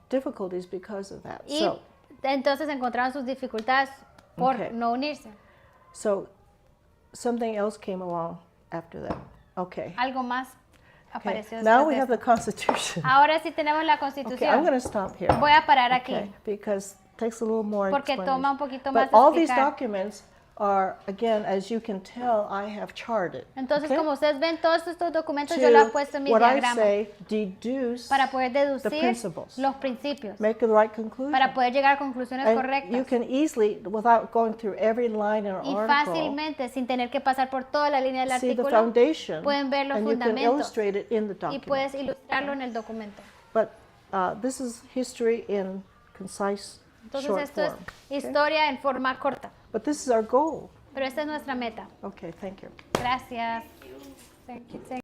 difficulties because of that. Y entonces encontraron sus dificultades por Okay. no unirse. So something else came along after that. Okay. Algo más Okay. apareció Now después we de have the esto. Constitution. Ahora sí tenemos la Okay, I'm Constitución. going to stop here. Voy a parar aquí. Okay, because it takes a little more Porque toma un explanation. poquito más But de all these explicar. documents are, again, as you can tell, I have charted. Entonces, okay? como ustedes ven, todos estos documentos To yo los he puesto en mi what I diagrama say, deduce, para poder deducir principles. los principios, make the right conclusion. para poder llegar a conclusiones And you correctas. can easily, without going through every line in an Y article, fácilmente, sin tener que pasar por toda la línea del see the artículo, foundation, pueden ver los and you can fundamentos illustrate it in the y document. puedes ilustrarlo en el documento. But this is history in concise, Entonces, short esto es form. okay? historia en forma corta, But this is our goal. pero esta es nuestra meta. Okay, thank you. Gracias. Thank you.